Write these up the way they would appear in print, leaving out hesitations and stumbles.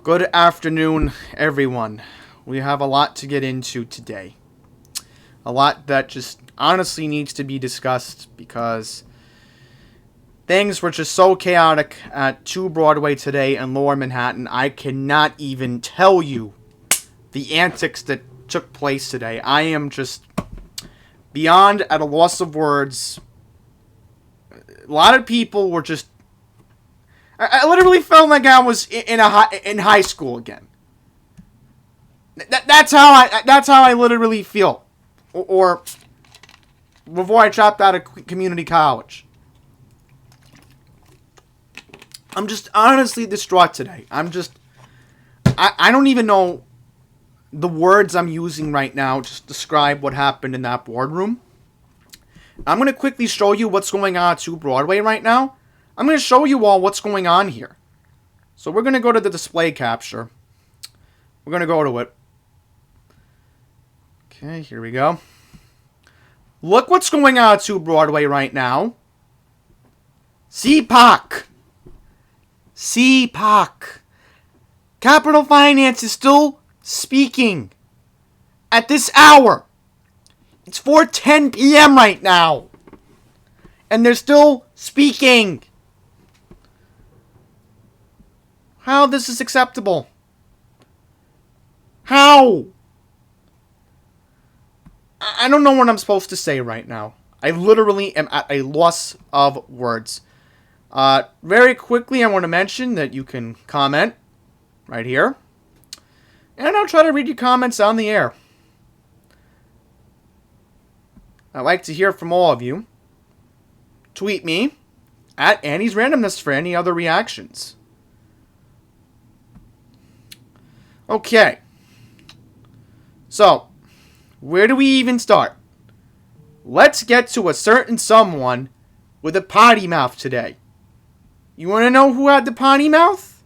Good afternoon, everyone. We have a lot to get into today. A lot that just honestly needs to be discussed because things were just so chaotic at 2 Broadway today in Lower Manhattan. I cannot even tell you the antics that took place today. I am just beyond at a loss of words. A lot of people were just... I literally felt like I was in high school again. That's how I literally feel, or before I dropped out of community college. I'm just honestly distraught today. I don't even know the words I'm using right now to describe what happened in that boardroom. I'm going to quickly show you what's going on at 2 Broadway right now. I'm going to show you all what's going on here. So we're going to go to the display capture. We're going to go to it. Okay, here we go. Look what's going on at 2 Broadway right now. CPAC. Capital Finance is still speaking at this hour. It's 4:10 p.m. right now. And they're still speaking. How this is acceptable? How? I don't know what I'm supposed to say right now. I literally am at a loss of words. Very quickly, I want to mention that you can comment right here. And I'll try to read your comments on the air. I'd like to hear from all of you. Tweet me at Annie's Randomness for any other reactions. Okay. So, where do we even start? Let's get to a certain someone with a potty mouth today. You want to know who had the potty mouth?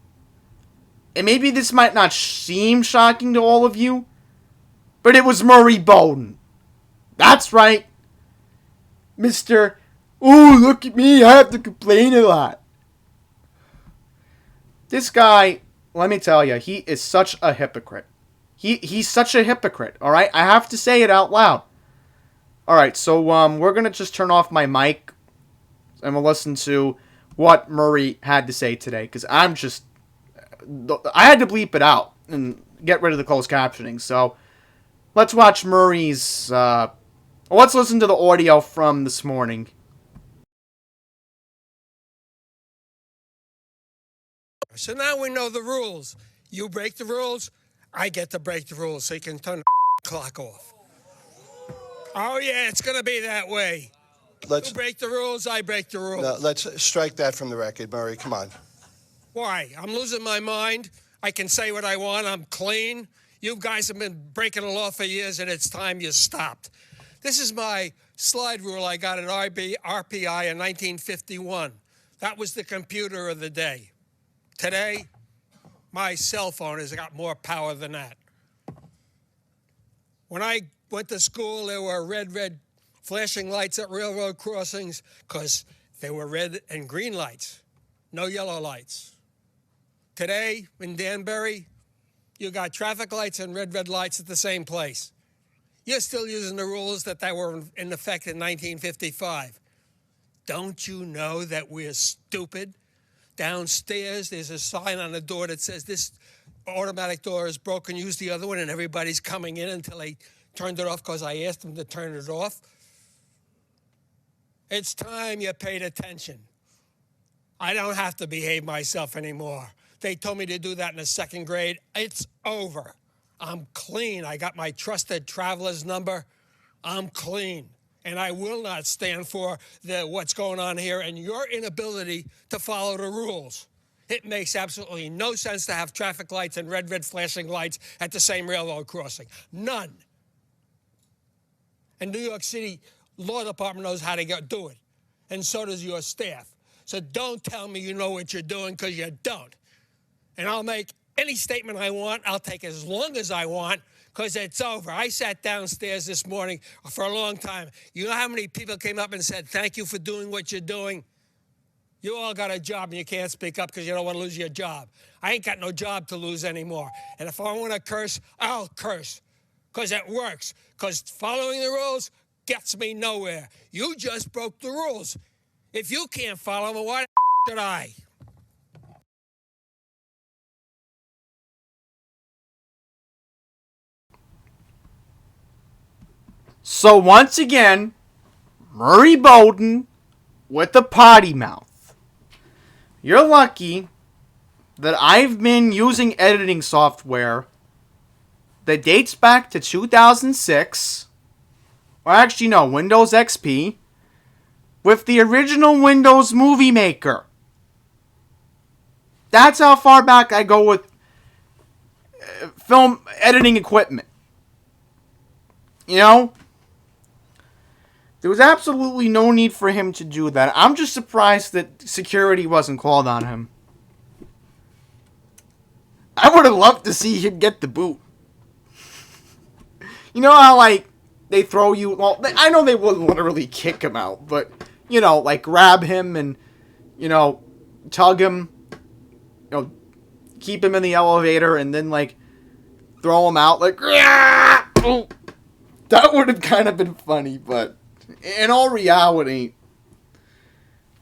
And maybe this might not seem shocking to all of you, but it was Murray Bowden. That's right. Mr. Ooh, look at me, I have to complain a lot. This guy, let me tell you, he is such a hypocrite. He's such a hypocrite, alright? I have to say it out loud. Alright, so we're going to just turn off my mic and we'll listen to what Murray had to say today. Because I had to bleep it out and get rid of the closed captioning. So let's watch Murray's... let's listen to the audio from this morning. So now we know the rules. You break the rules, I get to break the rules so you can turn the clock off. Oh, yeah, it's going to be that way. You break the rules, I break the rules. No, let's strike that from the record, Murray. Come on. Why? I'm losing my mind. I can say what I want. I'm clean. You guys have been breaking the law for years, and it's time you stopped. This is my slide rule I got at RPI in 1951. That was the computer of the day. Today, my cell phone has got more power than that. When I went to school, there were red flashing lights at railroad crossings because they were red and green lights, no yellow lights. Today, in Danbury, you got traffic lights and red lights at the same place. You're still using the rules that were in effect in 1955. Don't you know that we're stupid? Downstairs, there's a sign on the door that says this automatic door is broken, use the other one, and everybody's coming in until they turned it off because I asked them to turn it off. It's time you paid attention. I don't have to behave myself anymore. They told me to do that in the 2nd grade. It's over. I'm clean. I got my trusted traveler's number. I'm clean. And I will not stand for what's going on here and your inability to follow the rules. It makes absolutely no sense to have traffic lights and red flashing lights at the same railroad crossing. None. And New York City Law Department knows how to do it. And so does your staff. So don't tell me you know what you're doing, because you don't. And I'll make any statement I want. I'll take as long as I want, because it's over. I sat downstairs this morning for a long time. You know how many people came up and said, thank you for doing what you're doing? You all got a job and you can't speak up because you don't want to lose your job. I ain't got no job to lose anymore. And if I want to curse, I'll curse. Because it works. Because following the rules gets me nowhere. You just broke the rules. If you can't follow them, why the should I? So once again, Murray Bowden with the potty mouth. You're lucky that I've been using editing software that dates back to 2006, or actually no, Windows XP, with the original Windows Movie Maker. That's how far back I go with film editing equipment. You know? There was absolutely no need for him to do that. I'm just surprised that security wasn't called on him. I would have loved to see him get the boot. You know how, like, they throw you... Well, I know they wouldn't literally kick him out, but, you know, like, grab him and, you know, tug him, you know, keep him in the elevator and then, like, throw him out, like... Oh, that would have kind of been funny, but... In all reality,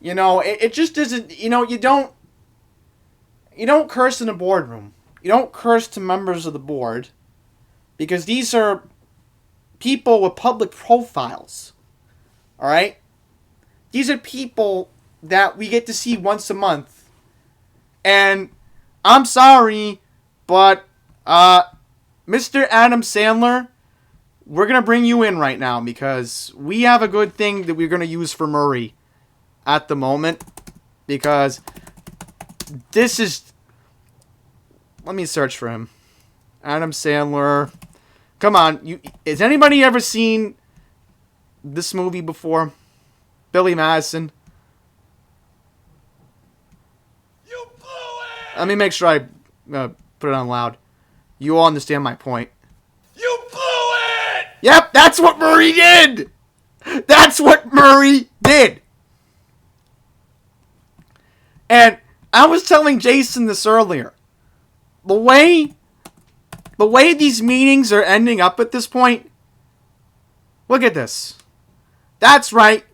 you know, it just isn't, you know, you don't curse in a boardroom. You don't curse to members of the board because these are people with public profiles. All right? These are people that we get to see once a month. And I'm sorry, but Mr. Adam Sandler, we're going to bring you in right now because we have a good thing that we're going to use for Murray at the moment. Because this is... Let me search for him. Adam Sandler. Come on. Has anybody ever seen this movie before? Billy Madison. You blew it! Let me make sure I put it on loud. You all understand my point. You blew it! Yep, that's what Murray did! That's what Murray did! And I was telling Jason this earlier. The way these meetings are ending up at this point, look at this. That's right.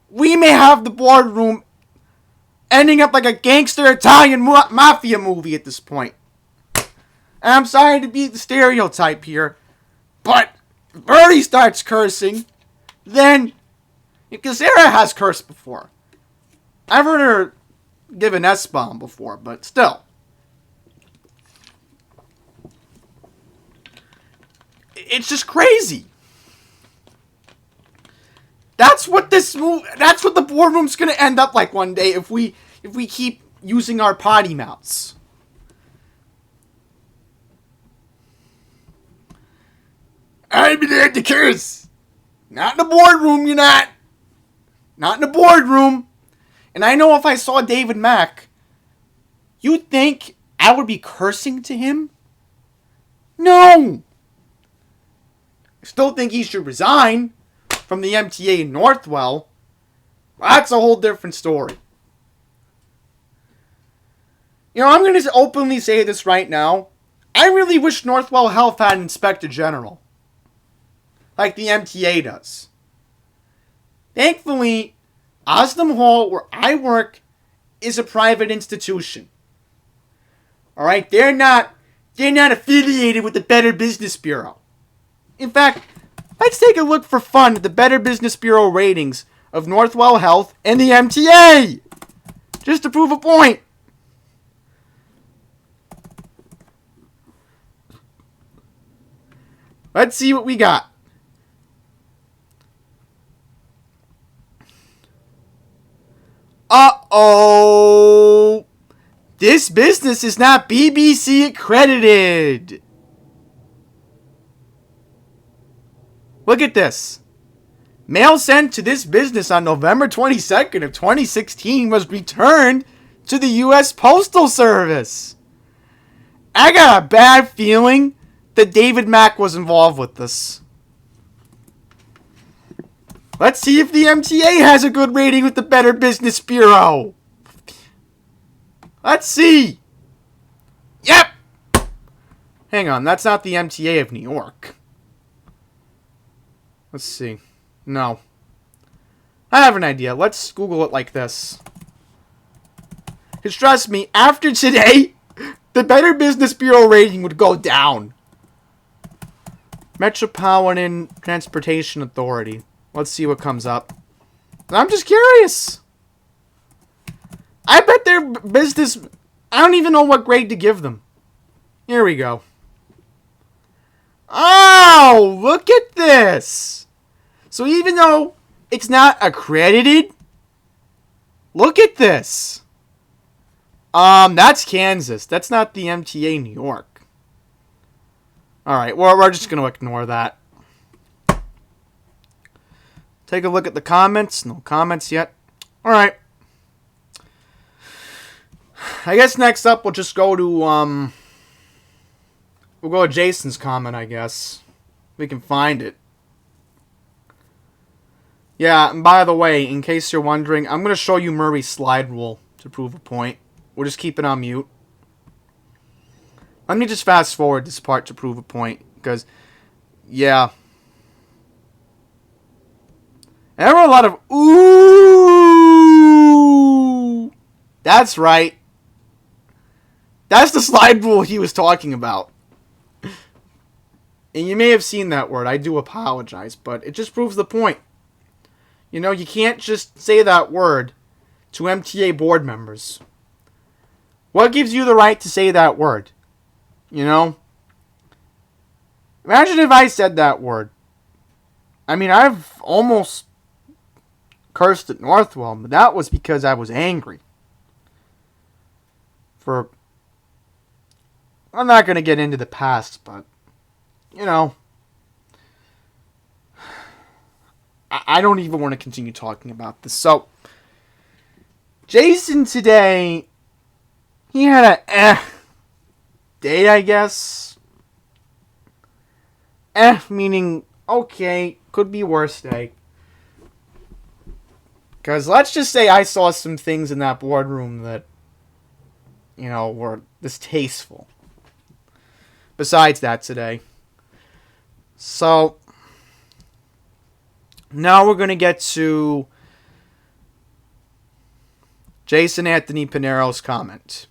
We may have the boardroom ending up like a gangster Italian mafia movie at this point. And I'm sorry to be the stereotype here, but if Murray starts cursing, then... Because Sarah has cursed before. I've heard her give an S-bomb before, but still. It's just crazy. That's what the boardroom's gonna end up like one day if we keep using our potty mouths. I'm there to curse. Not in the boardroom, you're not. Not in the boardroom. And I know if I saw David Mack, you'd think I would be cursing to him? No. I still think he should resign from the MTA in Northwell. That's a whole different story. You know, I'm going to openly say this right now. I really wish Northwell Health had an inspector general. Like the MTA does. Thankfully, Osdom Hall, where I work, is a private institution. Alright, they're not affiliated with the Better Business Bureau. In fact, let's take a look for fun at the Better Business Bureau ratings of Northwell Health and the MTA. Just to prove a point. Let's see what we got. Uh-oh. This business is not BBC accredited. Look at this. Mail sent to this business on November 22nd of 2016 was returned to the U.S. Postal Service. I got a bad feeling that David Mack was involved with this. Let's see if the MTA has a good rating with the Better Business Bureau. Let's see. Yep. Hang on, that's not the MTA of New York. Let's see. No. I have an idea. Let's Google it like this. Because trust me, after today, the Better Business Bureau rating would go down. Metropolitan Transportation Authority. Let's see what comes up. I'm just curious. I bet their business... I don't even know what grade to give them. Here we go. Oh, look at this. So even though it's not accredited, look at this. That's Kansas. That's not the MTA New York. Alright, well, we're just going to ignore that. Take a look at the comments. No comments yet. Alright. I guess next up we'll just go to, we'll go to Jason's comment, I guess. We can find it. Yeah, and by the way, in case you're wondering, I'm going to show you Murray's slide rule to prove a point. We'll just keep it on mute. Let me just fast forward this part to prove a point, because, yeah. And there were a lot of, ooh. That's right. That's the slide rule he was talking about. And you may have seen that word. I do apologize, but it just proves the point. You know, you can't just say that word to MTA board members. What gives you the right to say that word? You know? Imagine if I said that word. I mean, I've almost cursed at Northwell, but that was because I was angry. I'm not going to get into the past, but, you know, I don't even want to continue talking about this. So, Jason today, he had a day, I guess. Meaning, okay, could be worse day. Because let's just say I saw some things in that boardroom that, you know, were distasteful. Besides that today. So, now we're going to get to Jason Anthony Pinero's comment.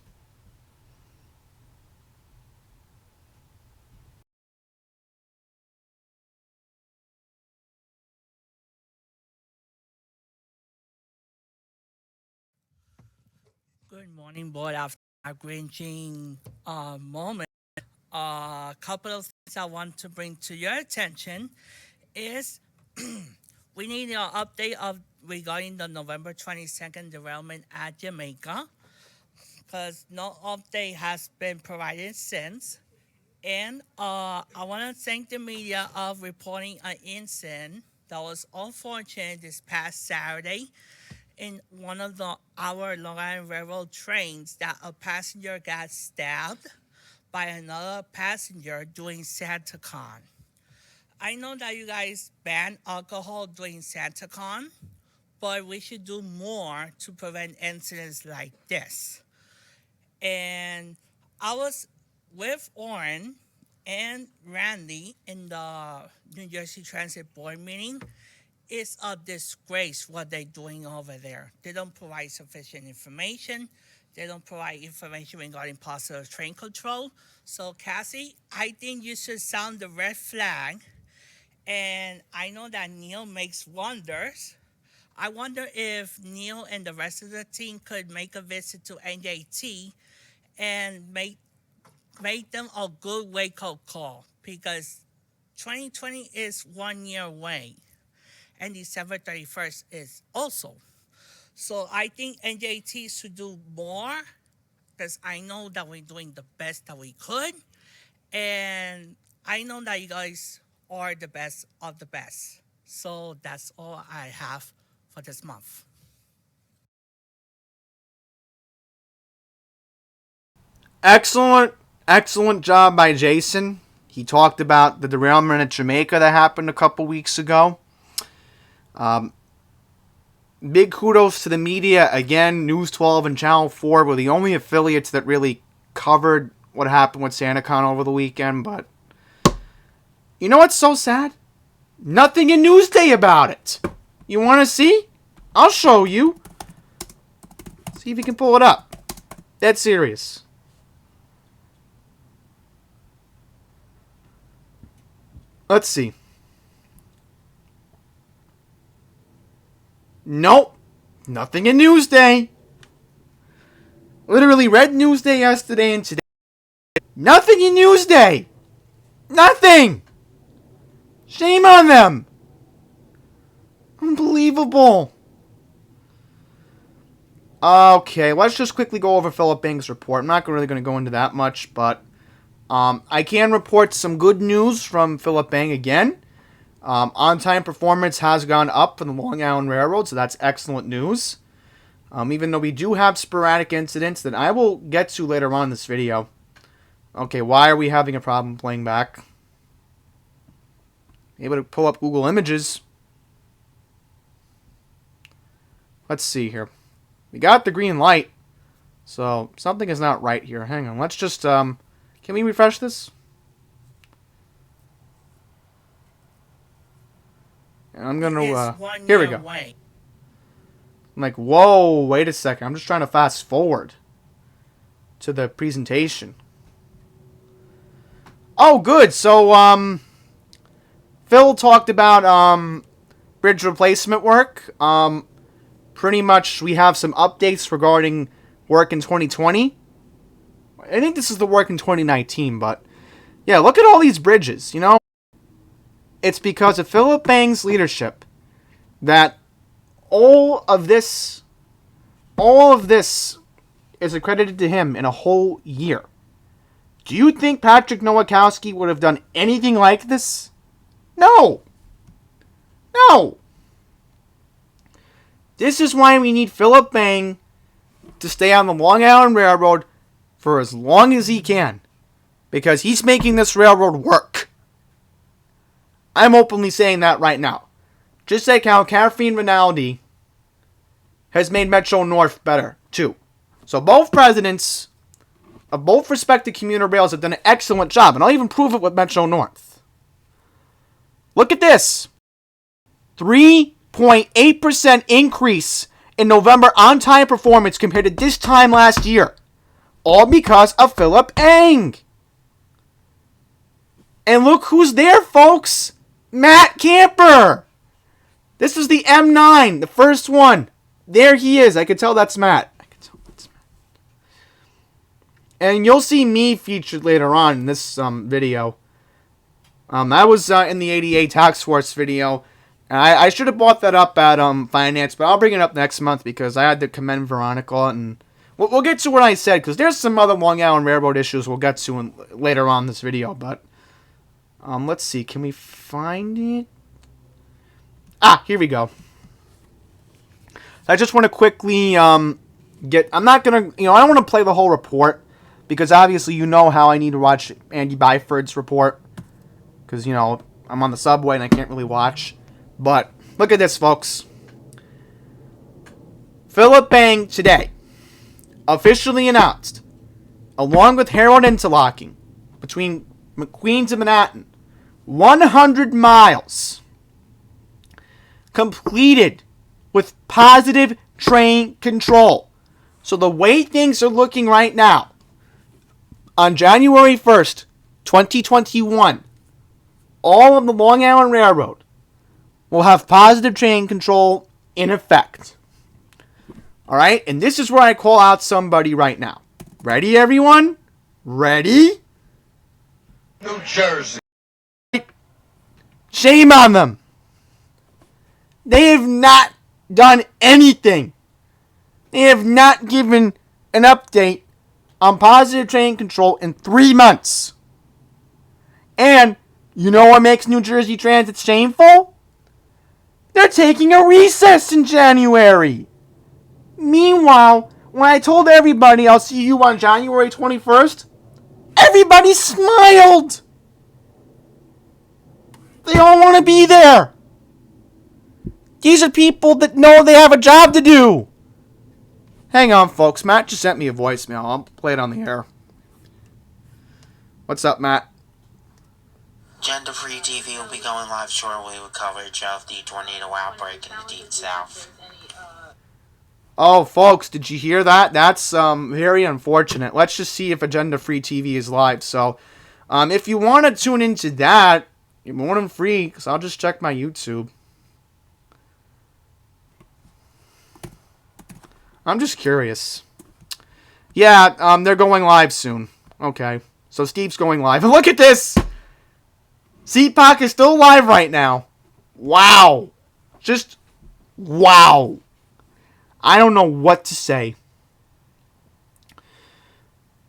Good morning, board. After a granting moment, a couple of things I want to bring to your attention is we need an update regarding the November 22nd derailment at Jamaica, because no update has been provided since. And I want to thank the media of reporting an incident that was unfortunate this past Saturday in one of our Long Island Railroad trains, that a passenger got stabbed by another passenger during SantaCon. I know that you guys ban alcohol during SantaCon, but we should do more to prevent incidents like this. And I was with Orrin and Randy in the New Jersey Transit Board meeting. It's a disgrace what they're doing over there. They don't provide sufficient information. They don't provide information regarding possible train control. So, Cassie, I think you should sound the red flag. And I know that Neil makes wonders. I wonder if Neil and the rest of the team could make a visit to NJT and make them a good wake-up call, because 2020 is 1 year away. And December 31st is also. So I think NJT should do more, because I know that we're doing the best that we could. And I know that you guys are the best of the best. So that's all I have for this month. Excellent job by Jason. He talked about the derailment at Jamaica that happened a couple weeks ago. big kudos to the media. Again, News 12 and Channel 4 were the only affiliates that really covered what happened with SantaCon over the weekend. But you know what's so sad? Nothing in Newsday about it. You want to see? I'll show you. See if you can pull it up. Dead serious. Let's see. Nope. Nothing in Newsday. Literally read Newsday yesterday and today. Nothing in Newsday. Nothing. Shame on them. Unbelievable. Okay, let's just quickly go over Philip Bang's report. I'm not really going to go into that much, but I can report some good news from Philip Bang again. On-time performance has gone up for the Long Island Railroad, so that's excellent news. Even though we do have sporadic incidents that I will get to later on in this video. Okay, why are we having a problem playing back? Able to pull up Google Images. Let's see here. We got the green light. So, something is not right here. Hang on. Let's just, can we refresh this? And I'm going to, here we go. I'm like, whoa, wait a second. I'm just trying to fast forward to the presentation. Oh, good. So, Phil talked about, bridge replacement work. Pretty much, we have some updates regarding work in 2020. I think this is the work in 2019, but yeah, look at all these bridges, you know? It's because of Philip Bang's leadership that all of this is accredited to him in a whole year. Do you think Patrick Nowakowski would have done anything like this? No. No. This is why we need Philip Bang to stay on the Long Island Railroad for as long as he can. Because he's making this railroad work. I'm openly saying that right now. Just like how Caffeine Rinaldi has made Metro North better, too. So both presidents of both respected commuter rails have done an excellent job. And I'll even prove it with Metro North. Look at this. 3.8% increase in November on-time performance compared to this time last year. All because of Philip Bang. And look who's there, folks. Matt Camper. This is the M9, the first one. There he is. I can tell that's Matt. And you'll see me featured later on in this video. I was in the ADA tax force video. I should have brought that up at finance, but I'll bring it up next month because I had to commend Veronica, and we'll get to what I said because there's some other Long Island Railroad issues we'll get to later on in this video. But let's see, can we find it? Ah, here we go. I just want to quickly I'm not gonna, I don't want to play the whole report because obviously you know how I need to watch Andy Byford's report because I'm on the subway and I can't really watch. But look at this, folks. Philip Bang today officially announced, along with Harold Interlocking between Queens and Manhattan, 100 miles completed with positive train control. So the way things are looking right now, on January 1st, 2021, all of the Long Island Railroad will have positive train control in effect. Alright? And this is where I call out somebody right now. Ready, everyone? Ready? New Jersey. Shame on them. They have not done anything. They have not given an update on positive train control in 3 months. And you know what makes New Jersey Transit shameful? They're taking a recess in January. Meanwhile, when I told everybody I'll see you on January 21st, everybody smiled. They all want to be there. These are people that know they have a job to do. Hang on, folks. Matt just sent me a voicemail. I'll play it on the air. What's up, Matt? Gender Free TV will be going live shortly with coverage of the tornado outbreak in the Deep South. Oh, folks, did you hear that? That's very unfortunate. Let's just see if Agenda Free TV is live. So, if you want to tune into that, you're more than free, because I'll just check my YouTube. I'm just curious. Yeah, they're going live soon. Okay, so Steve's going live. And look at this! CPAC is still live right now. Wow. Just, wow. I don't know what to say.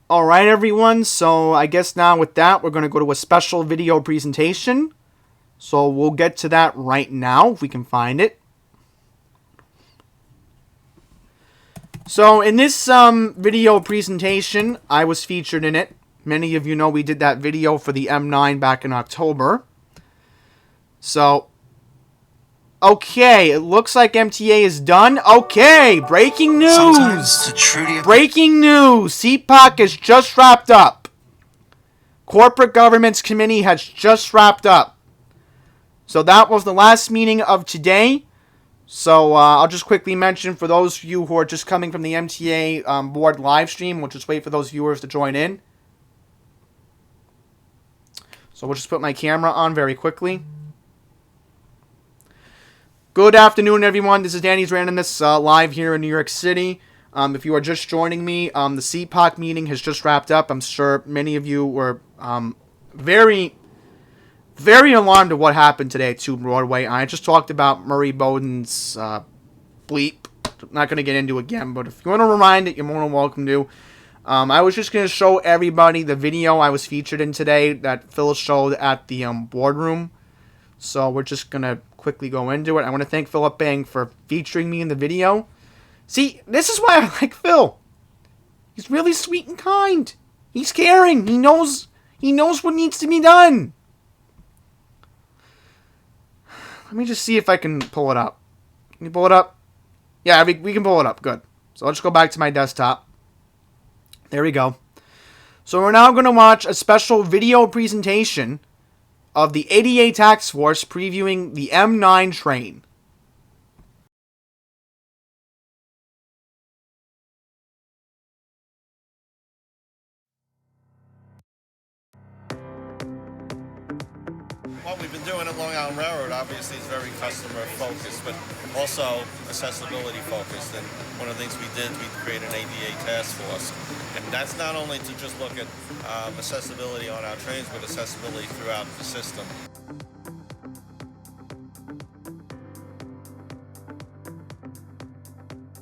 Alright, everyone. So, I guess now with that, we're going to go to a special video presentation. So, we'll get to that right now, if we can find it. So, in this video presentation, I was featured in it. Many of you know we did that video for the M9 back in October. So, okay, it looks like MTA is done. Okay, breaking news! Breaking news! CPAC is just wrapped up. Corporate Governance Committee has just wrapped up. So that was the last meeting of today. So I'll just quickly mention for those of you who are just coming from the MTA board live stream, we'll just wait for those viewers to join in. So we'll just put my camera on very quickly. Good afternoon, everyone. This is Danny's Randomness live here in New York City. If you are just joining me, the CPAC meeting has just wrapped up. I'm sure many of you were very alarmed at what happened today at 2 Broadway. I just talked about Murray Bowden's bleep. I'm not going to get into it again, but if you want to rewind it, you're more than welcome to. I was just going to show everybody the video I was featured in today that Phil showed at the boardroom. So we're just going to quickly go into it. I want to thank Philip Bang for featuring me in the video. See, this is why I like Phil. He's really sweet and kind. He's caring. He knows what needs to be done. Let me just see if I can pull it up. Can you pull it up? Yeah, we can pull it up. Good. So I'll just go back to my desktop. There we go. So we're now going to watch a special video presentation of the ADA Task Force previewing the M9 train. What we've been doing at Long Island Railroad obviously is very customer focused, but also accessibility focused. And one of the things we did, we created an ADA task force. And that's not only to just look at accessibility on our trains, but accessibility throughout the system.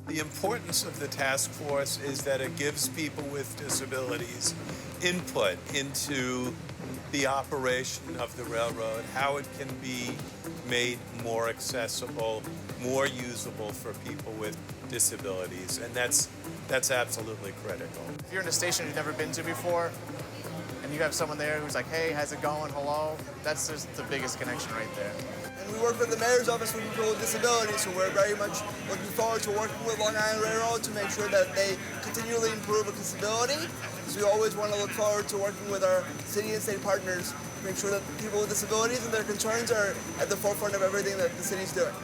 The importance of the task force is that it gives people with disabilities input into the operation of the railroad, how it can be made more accessible, more usable for people with disabilities, and that's absolutely critical. If you're in a station you've never been to before, and you have someone there who's like, hey, how's it going, hello, that's just the biggest connection right there. And we work with the Mayor's Office for People with Disabilities, so we're very much looking forward to working with Long Island Railroad to make sure that they continually improve accessibility. Because we always want to look forward to working with our city and state partners to make sure that people with disabilities and their concerns are at the forefront of everything that the city's doing.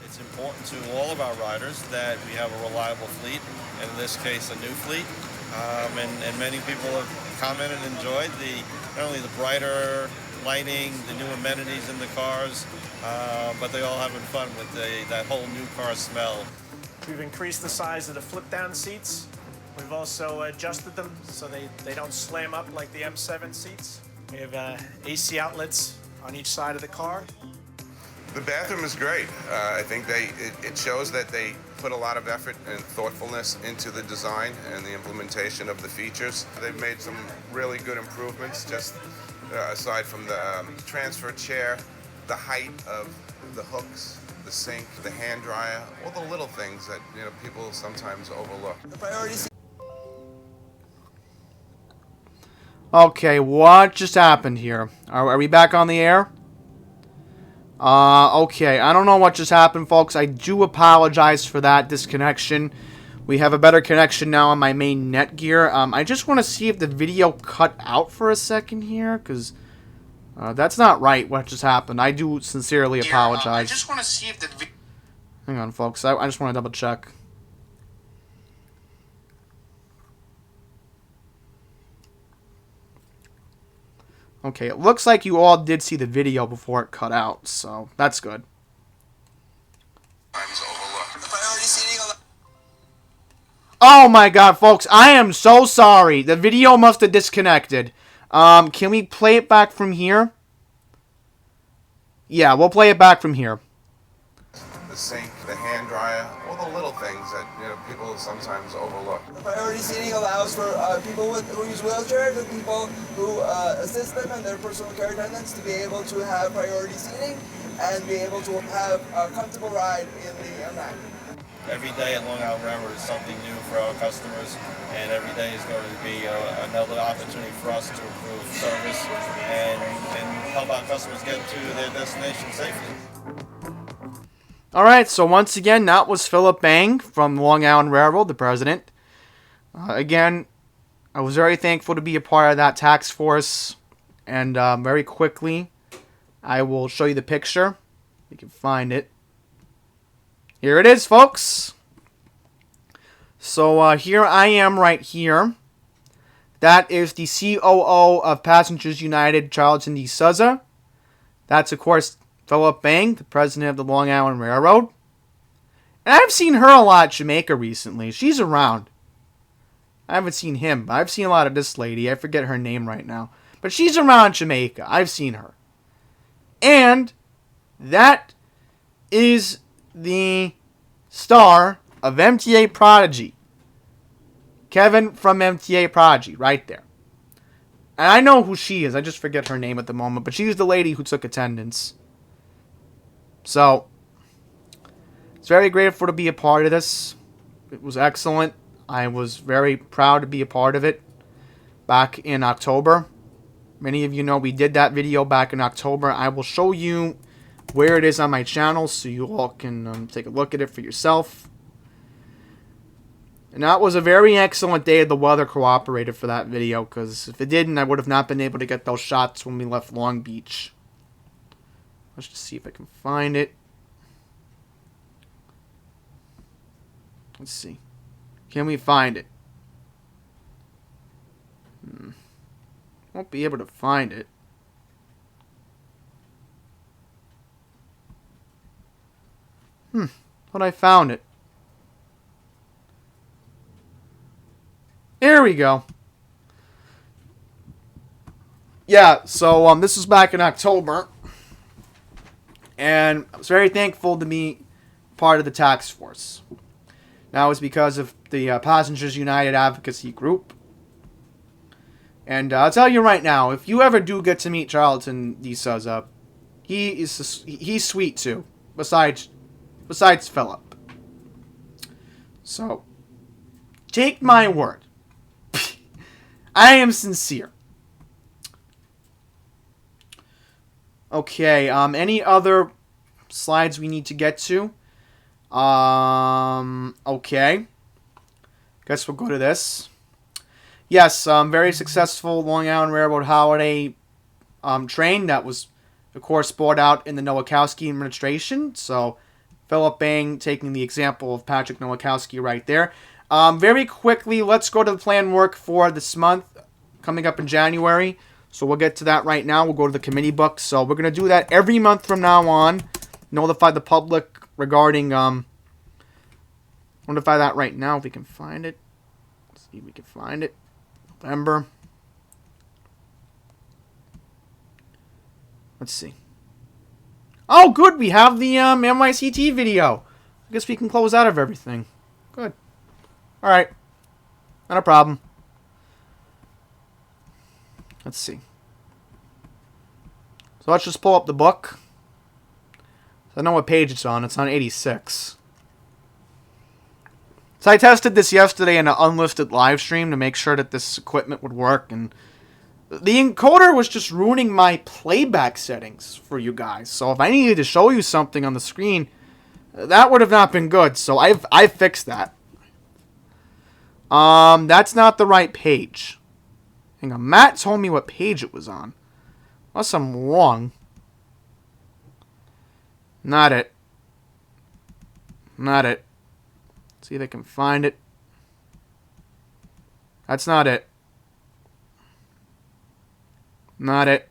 It's important to all of our riders that we have a reliable fleet, and in this case a new fleet. And many people have commented and enjoyed not only the brighter lighting, the new amenities in the cars, but they all having fun with that whole new car smell. We've increased the size of the flip-down seats. We've also adjusted them so they don't slam up like the M7 seats. We have AC outlets on each side of the car. The bathroom is great. I think it shows that they put a lot of effort and thoughtfulness into the design and the implementation of the features. They've made some really good improvements, just aside from the transfer chair, the height of the hooks, the sink, the hand dryer, all the little things that people sometimes overlook. The priorities. Okay, what just happened here? Are we back on the air? Okay, I don't know what just happened, folks. I do apologize for that disconnection. We have a better connection now on my main Netgear. I just want to see if the video cut out for a second here, because that's not right what just happened. I do sincerely apologize. I just want to see if the Hang on, folks. I just want to double check. Okay, it looks like you all did see the video before it cut out, so that's good. Oh my god, folks, I am so sorry. The video must have disconnected. Can we play it back from here? Yeah, we'll play it back from here. The sink, the hand dryer, all the little things that people sometimes overlook. Priority seating allows for people who use wheelchairs and people who assist them and their personal care attendants to be able to have priority seating and be able to have a comfortable ride in the MTA. Every day at Long Island Railroad is something new for our customers, and every day is going to be another opportunity for us to improve service and help our customers get to their destination safely. Alright, so once again, that was Philip Bang from Long Island Railroad, the president. Again, I was very thankful to be a part of that task force, and very quickly, I will show you the picture. You can find it. Here it is, folks. So here I am right here. That is the COO of Passengers United, Charlton D. Souza. That's, of course, Philip Bang, the president of the Long Island Railroad. And I've seen her a lot at Jamaica recently. She's around. I haven't seen him, but I've seen a lot of this lady. I forget her name right now. But she's around Jamaica. I've seen her. And that is the star of MTA Prodigy. Kevin from MTA Prodigy, right there. And I know who she is. I just forget her name at the moment. But she's the lady who took attendance. So, it's very grateful to be a part of this. It was excellent. I was very proud to be a part of it back in October. Many of you know we did that video back in October. I will show you where it is on my channel so you all can take a look at it for yourself. And that was a very excellent day. The weather cooperated for that video, because if it didn't, I would have not been able to get those shots when we left Long Beach. Let's just see if I can find it. Let's see. Can we find it? Won't be able to find it. But I found it. Here we go. Yeah, so this was back in October. And I was very thankful to be part of the task force. That was because of the Passengers United Advocacy Group. And I'll tell you right now, if you ever do get to meet Charlton D. Souza, he's sweet too. Besides Philip. So, take my word. I am sincere. Okay, any other slides we need to get to? Okay. Guess we'll go to this. Yes, very successful Long Island Railroad holiday train that was, of course, brought out in the Nowakowski administration. So, Philip Bang taking the example of Patrick Nowakowski right there. Very quickly, let's go to the plan work for this month, coming up in January. So we'll get to that right now. We'll go to the committee book. So we're going to do that every month from now on. Notify the public regarding... notify that right now if we can find it. Let's see if we can find it. November. Let's see. Oh, good. We have the NYCT video. I guess we can close out of everything. Good. All right. Not a problem. Let's see. So let's just pull up the book. So I know what page it's on. It's on 86. So I tested this yesterday in an unlisted live stream to make sure that this equipment would work, and The encoder was just ruining my playback settings for you guys. So if I needed to show you something on the screen, that would have not been good. So I've fixed that. That's not the right page. Hang on, Matt told me what page it was on. Unless I'm wrong. Not it. Not it. See if I can find it. That's not it. Not it.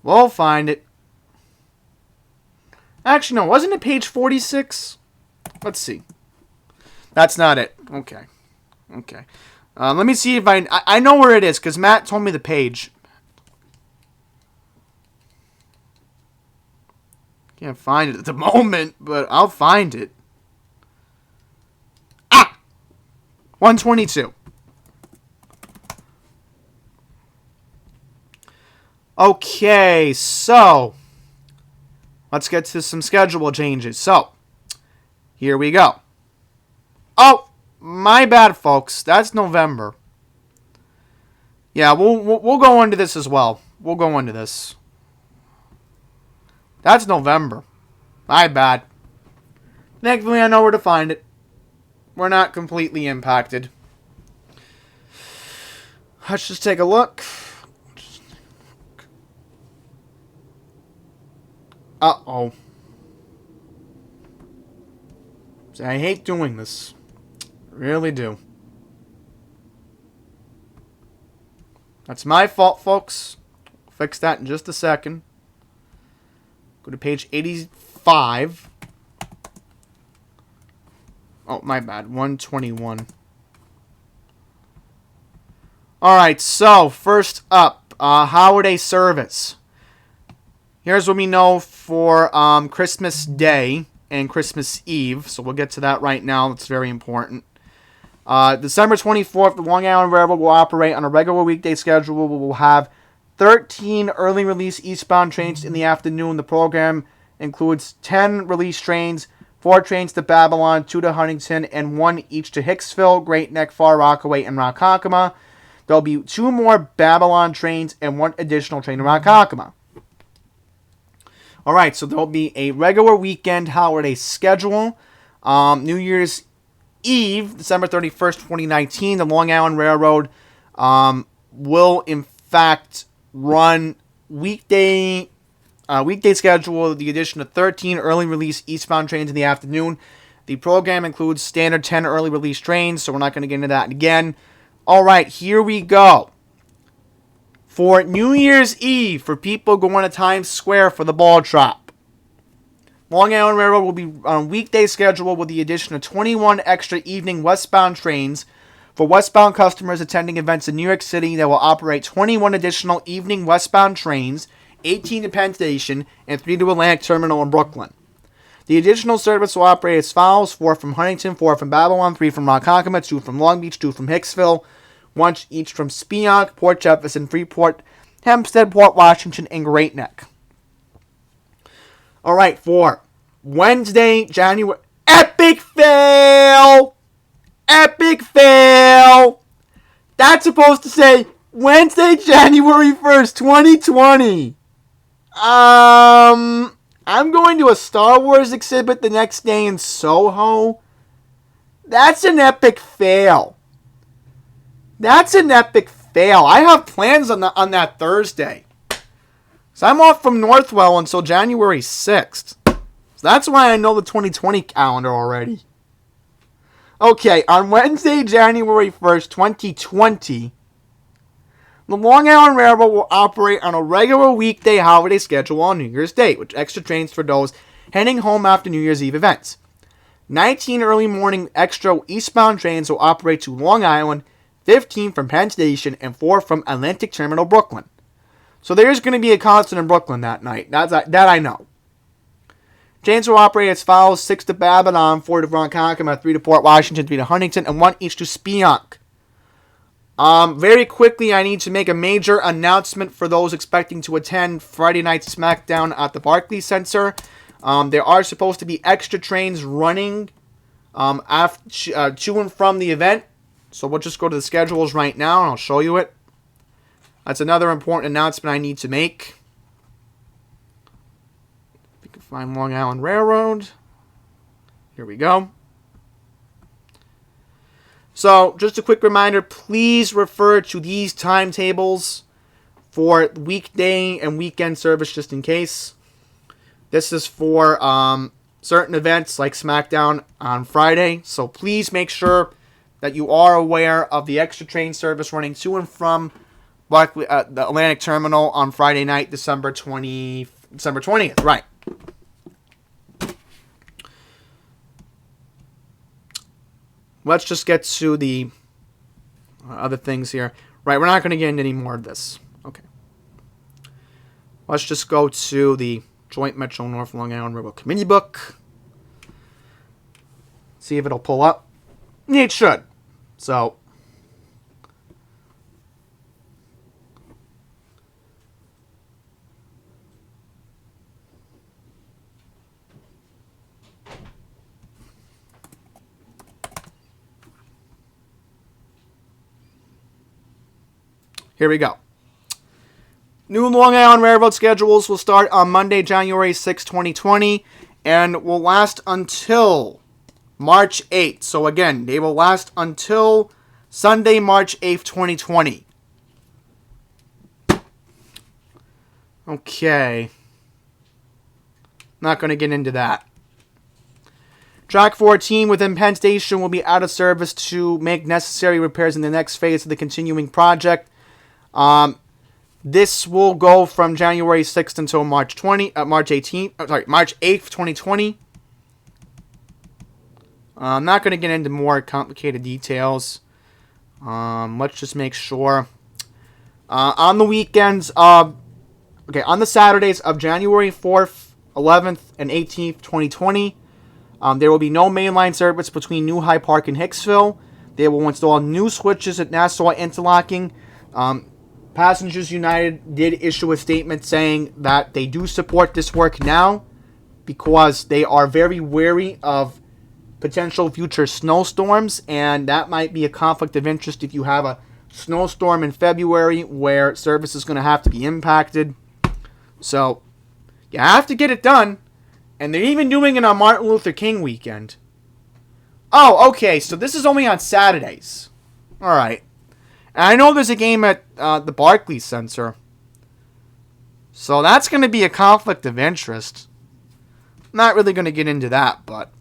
We'll find it. Actually, no. Wasn't it page 46? Let's see. That's not it. Okay. Okay. Let me see if I know where it is, because Matt told me the page. Can't find it at the moment, but I'll find it. Ah! 122. Okay, so let's get to some schedule changes. So, here we go. Oh, my bad, folks. That's November. Yeah, we'll go into this as well. We'll go into this. That's November. My bad. Thankfully, I know where to find it. We're not completely impacted. Let's just take a look. Uh-oh. See, I hate doing this. Really do. That's my fault, folks. Fix that in just a second. Go to page 85. Oh, my bad. 121. Alright, so, first up, holiday service. Here's what we know for Christmas Day and Christmas Eve. So we'll get to that right now. That's very important. December 24th, the Long Island Railroad will operate on a regular weekday schedule. We will have 13 early release eastbound trains in the afternoon. The program includes 10 release trains, 4 trains to Babylon, 2 to Huntington, and 1 each to Hicksville, Great Neck, Far Rockaway, and Ronkonkoma. There'll be 2 more Babylon trains and 1 additional train to Ronkonkoma. Alright, so there'll be a regular weekend holiday schedule. New Year's Eve, December 31st, 2019, the Long Island Railroad will, in fact, run weekday schedule with the addition of 13 early release eastbound trains in the afternoon. The program includes standard 10 early release trains, so we're not going to get into that again. Alright, here we go. For New Year's Eve, for people going to Times Square for the ball drop, Long Island Railroad will be on a weekday schedule with the addition of 21 extra evening westbound trains. For westbound customers attending events in New York City, they will operate 21 additional evening westbound trains, 18 to Penn Station, and 3 to Atlantic Terminal in Brooklyn. The additional service will operate as follows: 4 from Huntington, 4 from Babylon, 3 from Ronkonkoma, 2 from Long Beach, 2 from Hicksville, 1 each from Spionk, Port Jefferson, Freeport, Hempstead, Port Washington, and Great Neck. Alright, for Wednesday, January... Epic fail! Epic fail! That's supposed to say Wednesday, January 1st, 2020. I'm going to a Star Wars exhibit the next day in Soho. That's an epic fail. That's an epic fail. I have plans on that Thursday. So I'm off from Northwell until January 6th. So that's why I know the 2020 calendar already. Okay, on Wednesday, January 1st, 2020, the Long Island Railroad will operate on a regular weekday holiday schedule on New Year's Day, with extra trains for those heading home after New Year's Eve events. 19 early morning extra eastbound trains will operate to Long Island, 15 from Penn Station, and 4 from Atlantic Terminal, Brooklyn. So there's going to be a concert in Brooklyn that night. That I know. Trains will operate as follows: 6 to Babylon, 4 to Ronkonkoma, 3 to Port Washington, 3 to Huntington, and 1 each to Spionk. Very quickly, I need to make a major announcement for those expecting to attend Friday Night SmackDown at the Barclays Center. There are supposed to be extra trains running to and from the event. So we'll just go to the schedules right now and I'll show you it. That's another important announcement I need to make. We can find Long Island Railroad. Here we go. So just a quick reminder, please refer to these timetables for weekday and weekend service just in case. This is for certain events like SmackDown on Friday. So please make sure that you are aware of the extra train service running to and from the Atlantic Terminal on Friday night, December 20th. Right. Let's just get to the other things here. Right, we're not going to get into any more of this. Okay. Let's just go to the Joint Metro North Long Island Railroad Committee book. See if it'll pull up. It should. So, here we go. New Long Island Railroad schedules will start on Monday, January 6, 2020, and will last until March 8th. So again, they will last until Sunday, March 8th, 2020. Okay. Not going to get into that. Track 14 within Penn Station will be out of service to make necessary repairs in the next phase of the continuing project. This will go from January 6th until March 8th, 2020. I'm not going to get into more complicated details. Let's just make sure. On the weekends on the Saturdays of January 4th, 11th, and 18th, 2020, there will be no mainline service between New High Park and Hicksville. They will install new switches at Nassau Interlocking. Passengers United did issue a statement saying that they do support this work now because they are very wary of potential future snowstorms, and that might be a conflict of interest if you have a snowstorm in February where service is going to have to be impacted. So you have to get it done, and they're even doing it on Martin Luther King weekend. Oh, okay, so this is only on Saturdays. All right. And I know there's a game at the Barclays Center. So that's going to be a conflict of interest. Not really going to get into that, but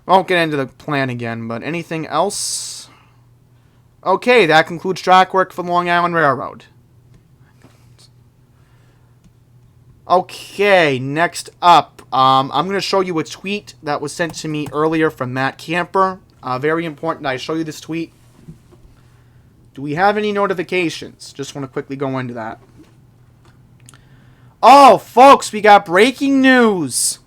won't get into the plan again. But anything else? Okay, that concludes track work for Long Island Railroad. Okay, next up, I'm going to show you a tweet that was sent to me earlier from Matt Camper. Very important I show you this tweet. Do we have any notifications? Just want to quickly go into that. Oh, folks, we got breaking news.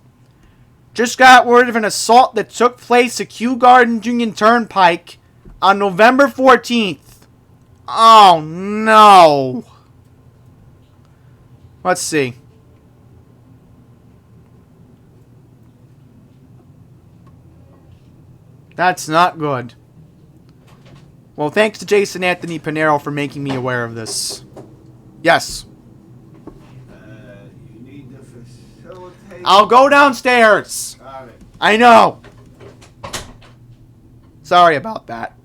Just got word of an assault that took place at Kew Gardens Union Turnpike on November 14th. Oh, no. Let's see. That's not good. Well, thanks to Jason Anthony Pinero for making me aware of this. Yes. You need to facilitate. I'll go downstairs. Got it. I know. Sorry about that.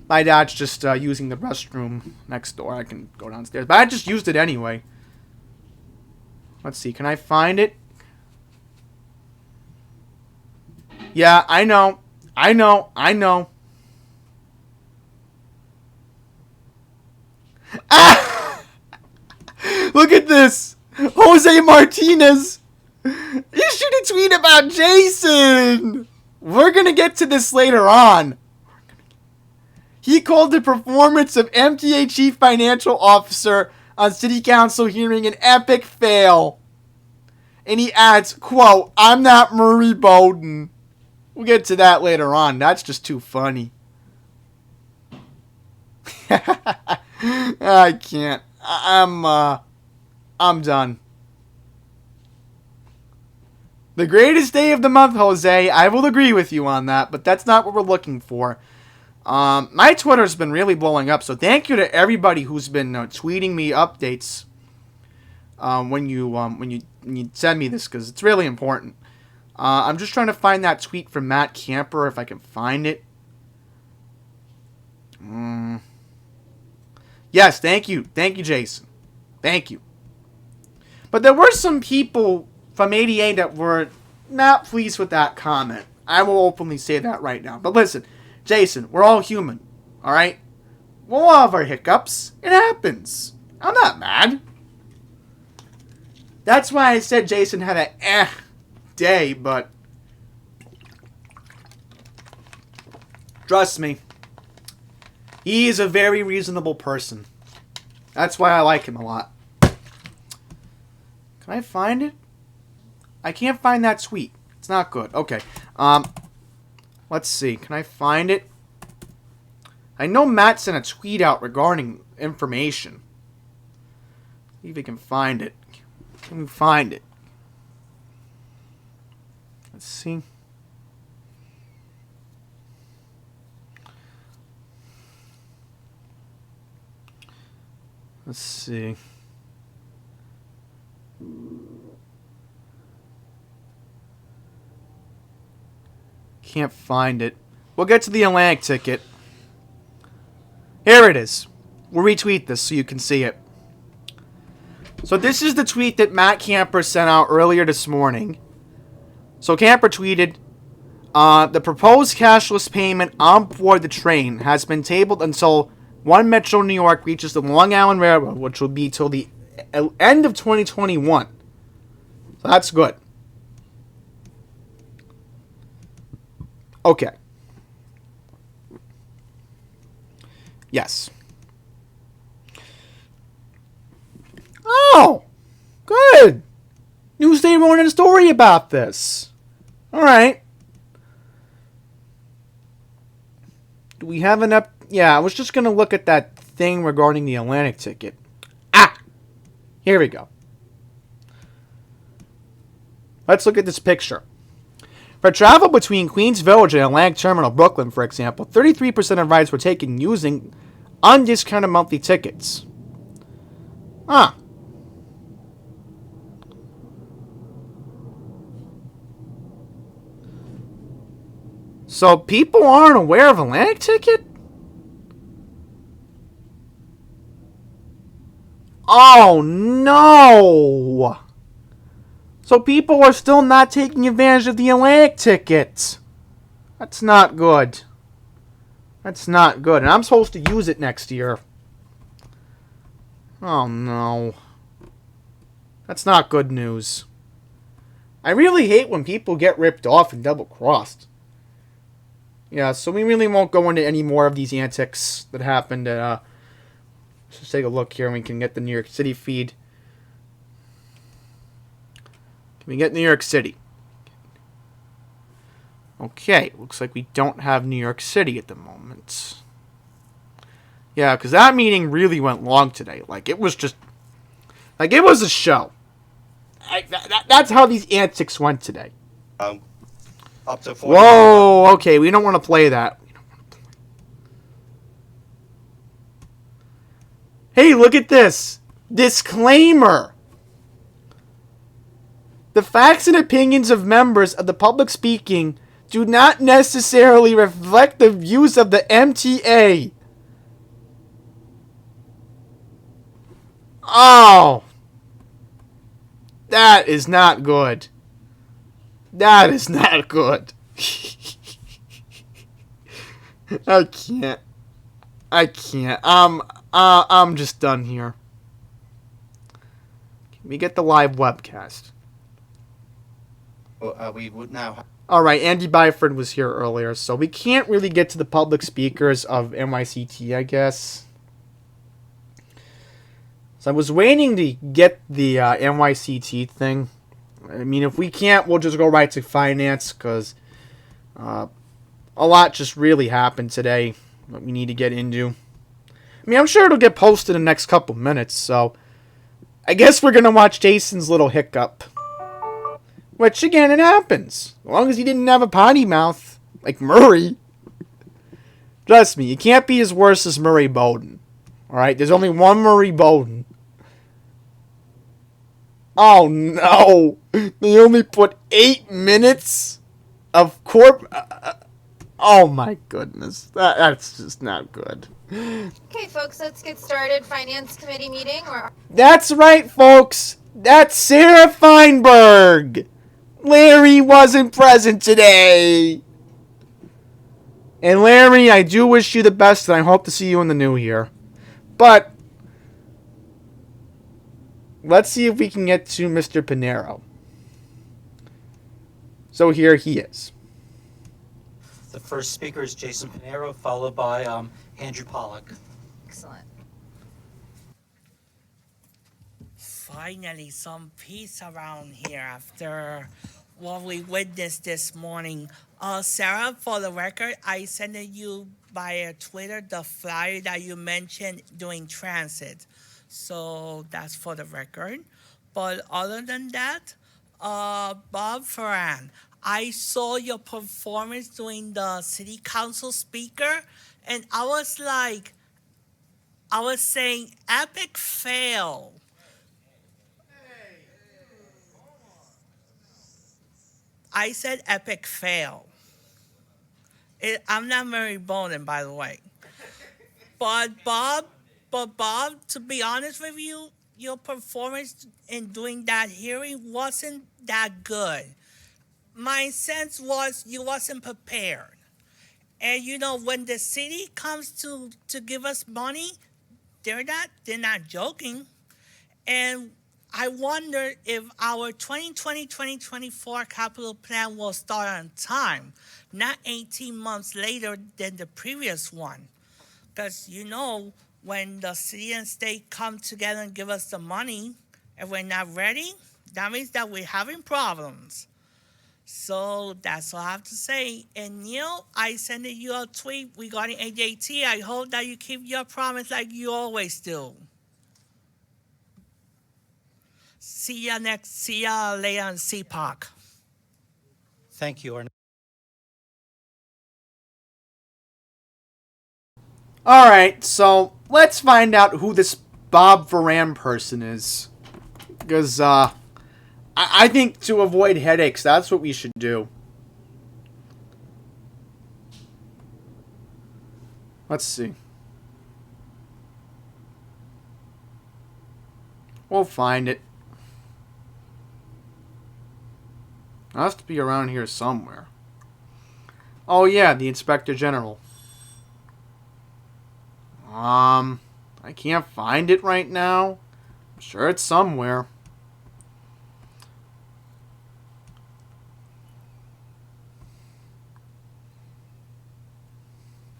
My dad's just using the restroom next door. I can go downstairs. But I just used it anyway. Let's see. Can I find it? Yeah, I know. I know. Ah! Look at this. Jose Martinez issued a tweet about Jason. We're going to get to this later on. He called the performance of MTA Chief Financial Officer on City Council hearing an epic fail. And he adds, quote, "I'm not Murray Bowden." We'll get to that later on. That's just too funny. I can't. I'm done. The greatest day of the month, Jose. I will agree with you on that, but that's not what we're looking for. My Twitter's been really blowing up, so thank you to everybody who's been tweeting me updates when you send me this, because it's really important. I'm just trying to find that tweet from Matt Camper, if I can find it. Yes, thank you. Thank you, Jason. Thank you. But there were some people from ADA that were not pleased with that comment. I will openly say that right now. But listen, Jason, we're all human, alright? We'll all have our hiccups. It happens. I'm not mad. That's why I said Jason had an day, but trust me, he is a very reasonable person. That's why I like him a lot. Can I find it? I can't find that tweet. It's not good. Okay. Let's see. Can I find it? I know Matt sent a tweet out regarding information. See if we can find it. Can we find it? Let's see. Let's see. Can't find it. We'll get to the Atlantic ticket. Here it is. We'll retweet this so you can see it. So this is the tweet that Matt Camper sent out earlier this morning. So Camper tweeted, the proposed cashless payment on board the train has been tabled until One Metro New York reaches the Long Island Railroad, which will be till the end of 2021. So that's good. Okay. Yes. Oh, good. Newsday wrote a story about this. All right. Do we have an up? Yeah, I was just going to look at that thing regarding the Atlantic ticket. Here we go. Let's look at this picture. For travel between Queens Village and Atlantic Terminal, Brooklyn, for example, 33% of rides were taken using undiscounted monthly tickets. So people aren't aware of Atlantic ticket? Oh no! So people are still not taking advantage of the Atlantic ticket. That's not good. That's not good. And I'm supposed to use it next year. Oh no. That's not good news. I really hate when people get ripped off and double-crossed. Yeah, so we really won't go into any more of these antics that happened. Let's just take a look here and we can get the New York City feed. Can we get New York City? Okay, looks like we don't have New York City at the moment. Yeah, because that meeting really went long today. Like, it was just... Like, it was a show. That's how these antics went today. Up to 40. Whoa, okay, we don't want to play that. Hey, look at this. Disclaimer. The facts and opinions of members of the public speaking do not necessarily reflect the views of the MTA. Oh. That is not good. That is not good. I can't. I'm just done here. Can we get the live webcast? We would now. Alright, Andy Byford was here earlier, so we can't really get to the public speakers of NYCT, I guess. So I was waiting to get the NYCT thing. I mean, if we can't, we'll just go right to finance, because a lot just really happened today that we need to get into. I mean, I'm sure it'll get posted in the next couple minutes, so I guess we're going to watch Jason's little hiccup. Which, again, it happens. As long as he didn't have a potty mouth, like Murray. Trust me, you can't be as worse as Murray Bowden. Alright, there's only one Murray Bowden. Oh no! They only put 8 minutes of oh my goodness. That's just not good. Okay, folks, let's get started. Finance Committee meeting. That's right, folks. That's Sarah Feinberg. Larry wasn't present today. And Larry, I do wish you the best, and I hope to see you in the new year. But let's see if we can get to Mr. Pinero. So here he is. The first speaker is Jason Pinero, followed by Andrew Pollack. Excellent. Finally, some peace around here after what we witnessed this morning. Sarah, for the record, I sent you via Twitter the flyer that you mentioned during transit. So that's for the record. But other than that, Bob Ferran, I saw your performance doing the city council speaker, and I was saying epic fail. I said epic fail. I'm not Murray Bowden, by the way. But Bob, to be honest with you, your performance in doing that hearing wasn't that good. My sense was you wasn't prepared. And you know, when the city comes to give us money, they're not joking. And I wonder if our 2020-2024 capital plan will start on time, not 18 months later than the previous one. Because, you know, when the city and state come together and give us the money, and we're not ready, that means that we're having problems. So that's all I have to say. And Neil, I sent you a tweet regarding AJT. I hope that you keep your promise like you always do. See ya later on CPAC. Thank you. Alright, so let's find out who this Bob Ferran person is. Because, I think to avoid headaches, that's what we should do. Let's see. We'll find it. It has to be around here somewhere. Oh yeah, the Inspector General. I can't find it right now. I'm sure it's somewhere.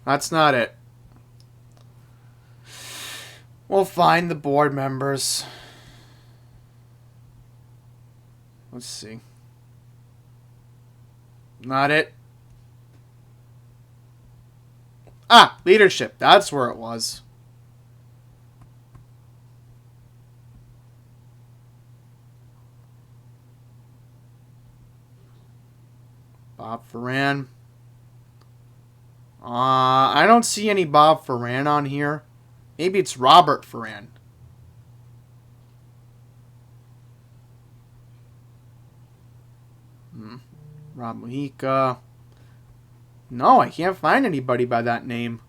That's not it. We'll find the board members. Let's see. Not it. Ah, leadership. That's where it was. Bob Ferran. I don't see any Bob Ferran on here. Maybe it's Robert Ferran. Rob Mujica. No, I can't find anybody by that name.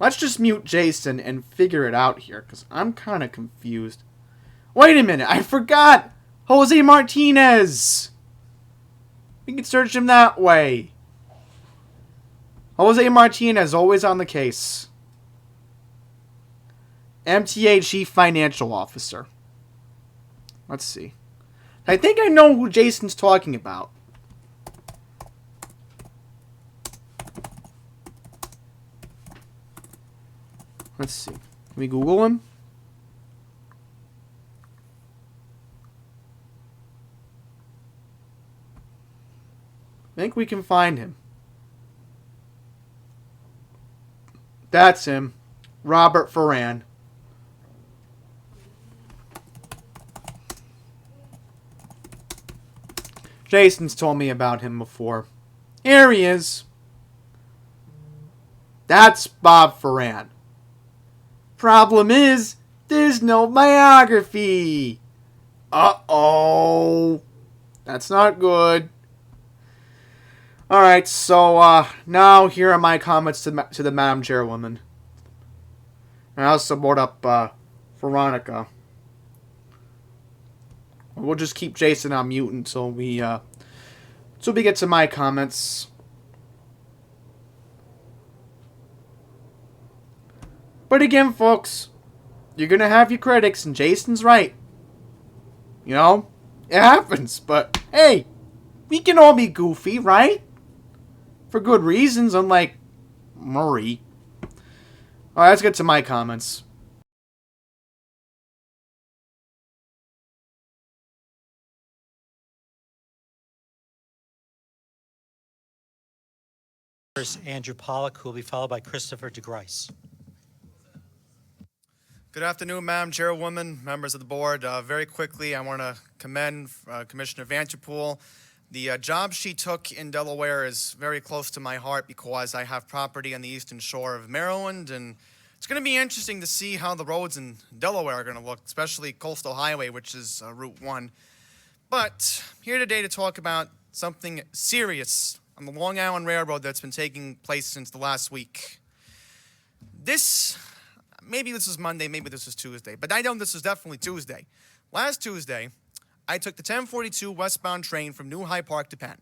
Let's just mute Jason and figure it out here, because I'm kind of confused. Wait a minute, I forgot! Jose Martinez! We can search him that way. Jose Martinez, always on the case. MTA Chief Financial Officer. Let's see. I think I know who Jason's talking about. Let's see. Can we Google him? I think we can find him. That's him. Robert Ferran. Jason's told me about him before. Here he is. That's Bob Ferran. Problem is, there's no biography. Uh-oh. That's not good. Alright, so now here are my comments to the Madam Chairwoman. I also brought up Veronica. We'll just keep Jason on mute until we get to my comments. But again, folks, you're gonna have your critics, and Jason's right. You know, it happens, but hey, we can all be goofy, right? For good reasons, unlike Murray. Alright, let's get to my comments. First, Andrew Pollack, who will be followed by Christopher DeGrice. Good afternoon, Madam Chairwoman, members of the board. Very quickly, I want to commend Commissioner Vanterpool. The job she took in Delaware is very close to my heart because I have property on the eastern shore of Maryland, and it's going to be interesting to see how the roads in Delaware are going to look, especially Coastal Highway, which is Route 1. But here today to talk about something serious on the Long Island Railroad that's been taking place since the last week. Maybe this is Monday, maybe this is Tuesday, but I know this is definitely Tuesday. Last Tuesday, I took the 1042 westbound train from New Hyde Park to Penn.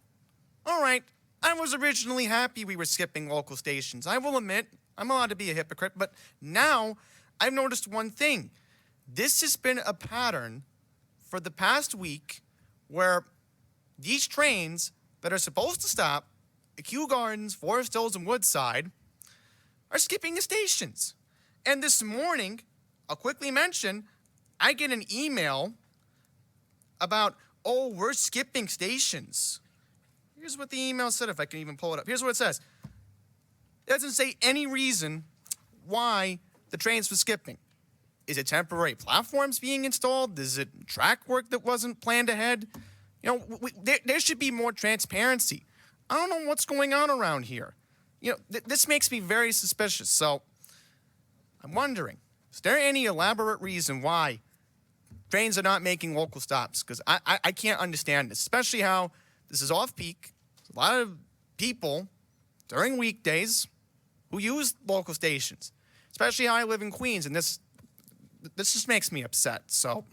All right, I was originally happy we were skipping local stations. I will admit, I'm allowed to be a hypocrite, but now I've noticed one thing. This has been a pattern for the past week where these trains that are supposed to stop at Kew Gardens, Forest Hills, and Woodside are skipping the stations. And this morning, I'll quickly mention, I get an email about, oh, we're skipping stations. Here's what the email said, if I can even pull it up. Here's what it says. It doesn't say any reason why the trains were skipping. Is it temporary platforms being installed? Is it track work that wasn't planned ahead? You know, there should be more transparency. I don't know what's going on around here. You know, this makes me very suspicious. So I'm wondering, is there any elaborate reason why trains are not making local stops? Because I can't understand this, especially how this is off-peak. A lot of people during weekdays who use local stations, especially how I live in Queens, and this just makes me upset. So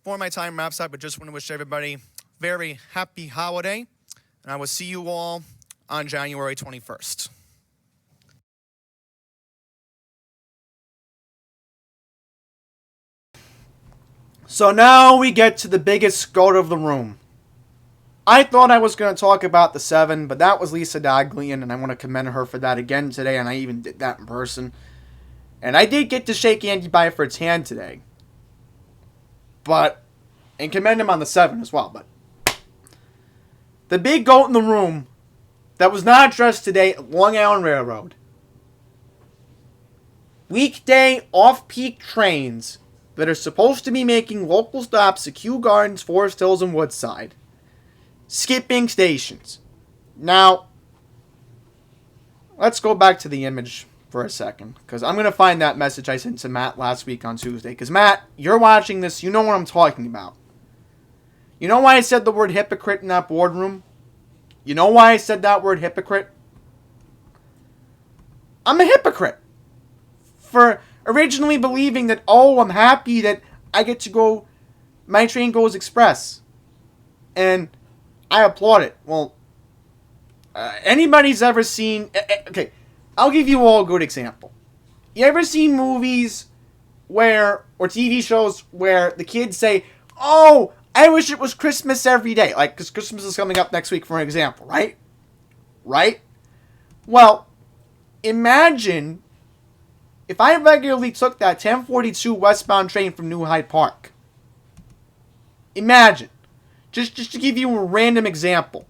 before my time wraps up, I just want to wish everybody a very happy holiday, and I will see you all on January 21st. So now we get to the biggest goat of the room. I thought I was going to talk about the 7, but that was Lisa Daglian, and I want to commend her for that again today, and I even did that in person. And I did get to shake Andy Byford's hand today. And commend him on the 7 as well. But the big goat in the room that was not addressed today at Long Island Railroad. Weekday off-peak trains that are supposed to be making local stops at Kew Gardens, Forest Hills, and Woodside. Skipping stations. Now, let's go back to the image for a second, because I'm going to find that message I sent to Matt last week on Tuesday. Because, Matt, you're watching this, you know what I'm talking about. You know why I said the word hypocrite in that boardroom? You know why I said that word hypocrite? I'm a hypocrite. For originally believing that, oh, I'm happy that I get to go, my train goes express. And I applaud it. Well, anybody's ever seen, okay, I'll give you all a good example. You ever seen movies or TV shows where the kids say, oh, I wish it was Christmas every day. Like, because Christmas is coming up next week, for example, right? Right? Well, imagine if I regularly took that 1042 westbound train from New Hyde Park. Imagine. Just to give you a random example.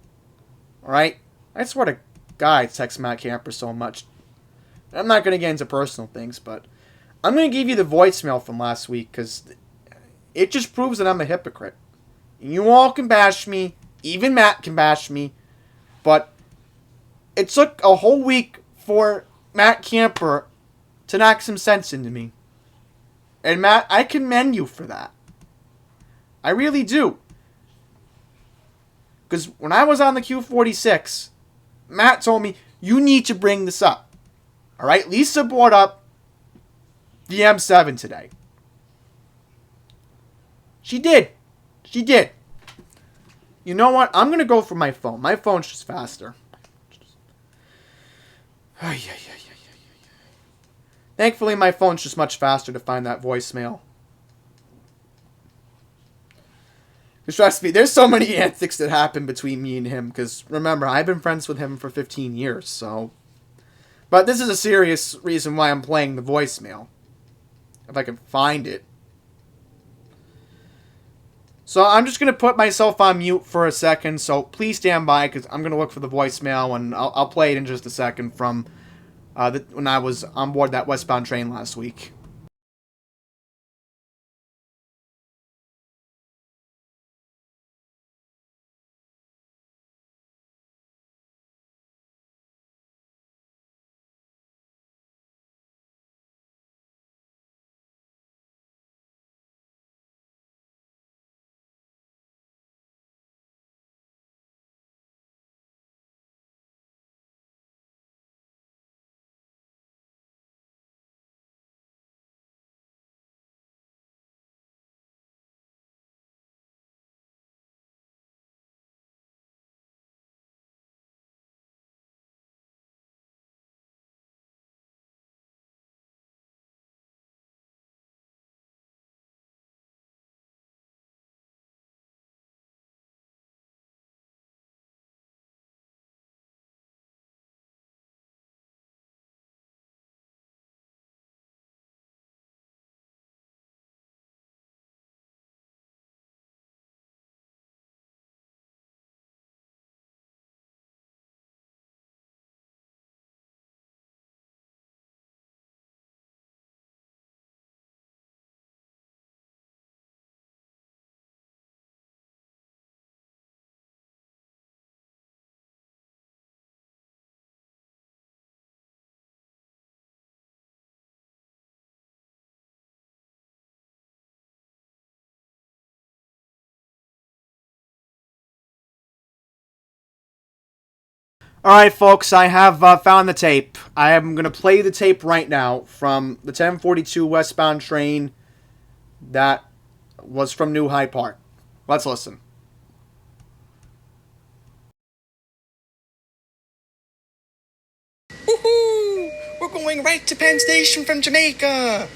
Alright? I swear to God, I text Matt Camper so much. I'm not going to get into personal things, but I'm going to give you the voicemail from last week because it just proves that I'm a hypocrite. You all can bash me. Even Matt can bash me. But it took a whole week for Matt Camper to knock some sense into me. And Matt, I commend you for that. I really do. Because when I was on the Q46, Matt told me, you need to bring this up. Alright, Lisa brought up the M7 today. She did. She did. You know what? I'm going to go for my phone. My phone's just faster. Thankfully, my phone's just much faster to find that voicemail. Because trust me, there's so many antics that happen between me and him. Because remember, I've been friends with him for 15 years, so... But this is a serious reason why I'm playing the voicemail. If I can find it. So I'm just going to put myself on mute for a second, so please stand by, because I'm going to look for the voicemail, and I'll play it in just a second from when I was on board that westbound train last week. Alright, folks, I have found the tape. I am going to play the tape right now from the 1042 westbound train that was from New Hyde Park. Let's listen. Woohoo! We're going right to Penn Station from Jamaica!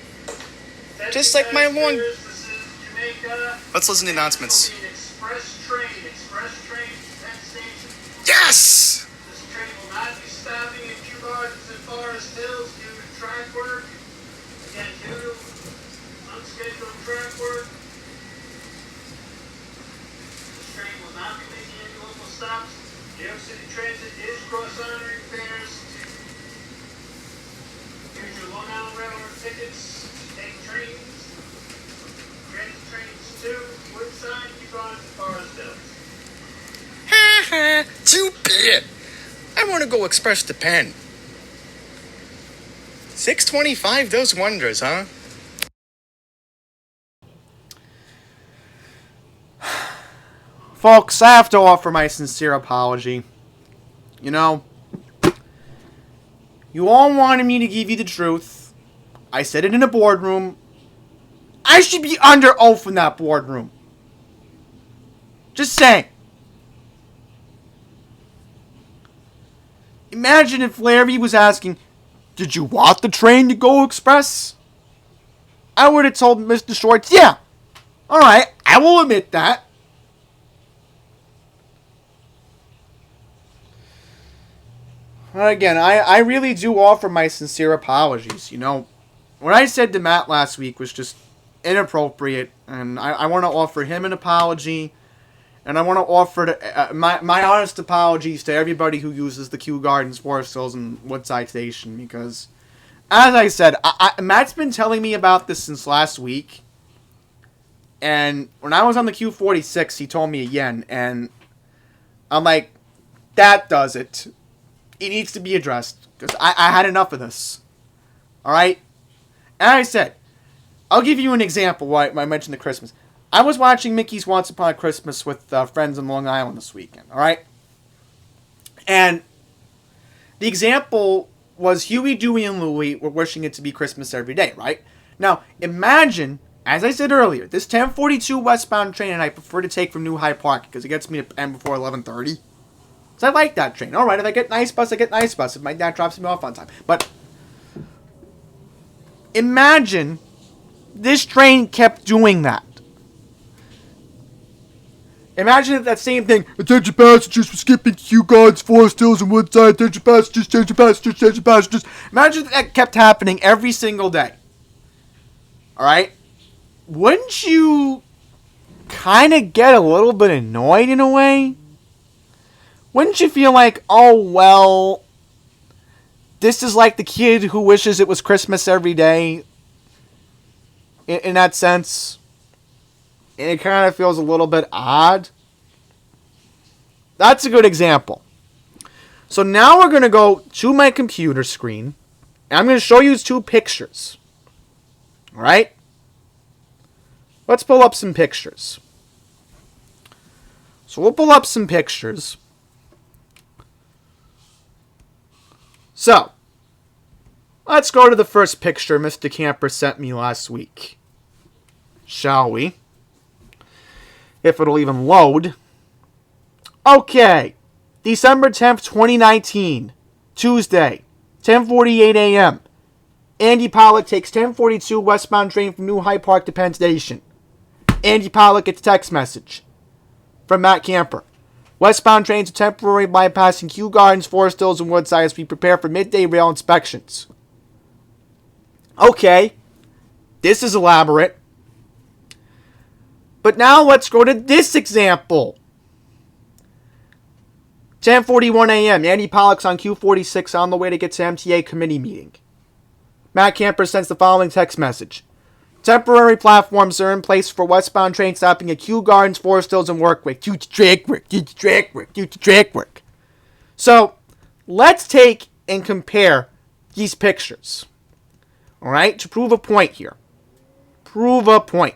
Just like my long... Let's listen to the announcements. Express train, Penn Station. Yes! This train will not be stopping in Kew Gardens and Forest Hills due to track work. Again, due to unscheduled track work. This train will not be making any local stops. New York City Transit is cross-honoring fares. Here's your Long Island Railroad tickets. Take trains. Transit trains to Woodside, Kew Gardens, and Forest Hills. Ha ha! Too bad! I want to go express to Penn. 6:25 does wonders, huh? Folks, I have to offer my sincere apology. You know, you all wanted me to give you the truth. I said it in a boardroom. I should be under oath in that boardroom. Just saying. Imagine if Larry was asking, did you want the train to go express? I would have told Mr. Schwartz, yeah. Alright, I will admit that. Again, I really do offer my sincere apologies. You know, what I said to Matt last week was just inappropriate, and I want to offer him an apology, and I want to offer my honest apologies to everybody who uses the Kew Gardens, Forest Hills, and Woodside Station, because, as I said, Matt's been telling me about this since last week, And when I was on the Q46, he told me again, and I'm like, that does it. It needs to be addressed, because I had enough of this. Alright? And I said, I'll give you an example why I mentioned the Christmas. I was watching Mickey's Once Upon a Christmas with friends in Long Island this weekend, alright? And the example was Huey, Dewey, and Louie were wishing it to be Christmas every day, right? Now, imagine, as I said earlier, this 1042 westbound train, and I prefer to take from New High Park because it gets me to end before 11:30. So I like that train. Alright, if I get nice bus, I get nice bus. If my dad drops me off on time. But imagine this train kept doing that. Imagine if that same thing, attention passengers for skipping Kew Gardens, Forest Hills, and Woodside, attention passengers, attention passengers, attention passengers. Imagine if that kept happening every single day. Alright? Wouldn't you kind of get a little bit annoyed in a way? Wouldn't you feel like, oh well, this is like the kid who wishes it was Christmas every day? In that sense. And it kind of feels a little bit odd. That's a good example. So now we're going to go to my computer screen. And I'm going to show you 2 pictures. Alright? Let's pull up some pictures. So we'll pull up some pictures. So, let's go to the first picture Mr. Camper sent me last week. Shall we? If it'll even load. Okay. December 10th, 2019. Tuesday. 10:48 a.m. Andy Pollack takes 1042 westbound train from New Hyde Park to Penn Station. Andy Pollack gets text message from Matt Camper. Westbound trains are temporarily bypassing Kew Gardens, Forest Hills, and Woodside as we prepare for midday rail inspections. Okay. This is elaborate. But now let's go to this example. 10:41 a.m. Andy Pollack's on Q46 on the way to get to MTA Committee meeting. Matt Camper sends the following text message. Temporary platforms are in place for westbound train stopping at Kew Gardens, Forest Hills, and Workway. Due to track work. So, let's take and compare these pictures. Alright? To prove a point here. Prove a point.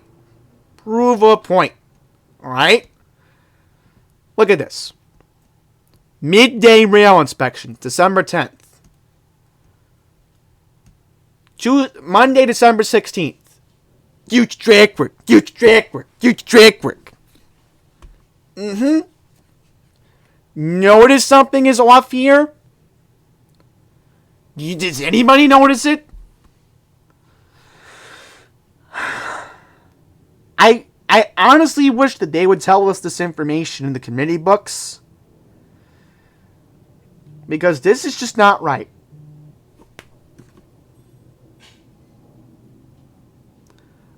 Alright? Look at this. Midday rail inspection, December 10th. Monday, December 16th. Huge track work. Notice something is off here? Does anybody notice it? I honestly wish that they would tell us this information in the committee books. Because this is just not right.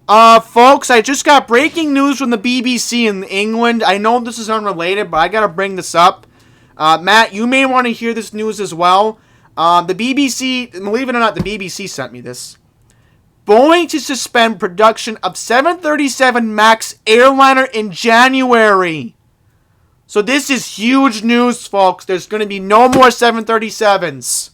Folks, I just got breaking news from the BBC in England. I know this is unrelated, but I gotta bring this up. Matt, you may want to hear this news as well. The BBC, believe it or not, the BBC sent me this. Boeing to suspend production of 737 MAX airliner in January. So this is huge news, folks. There's going to be no more 737s.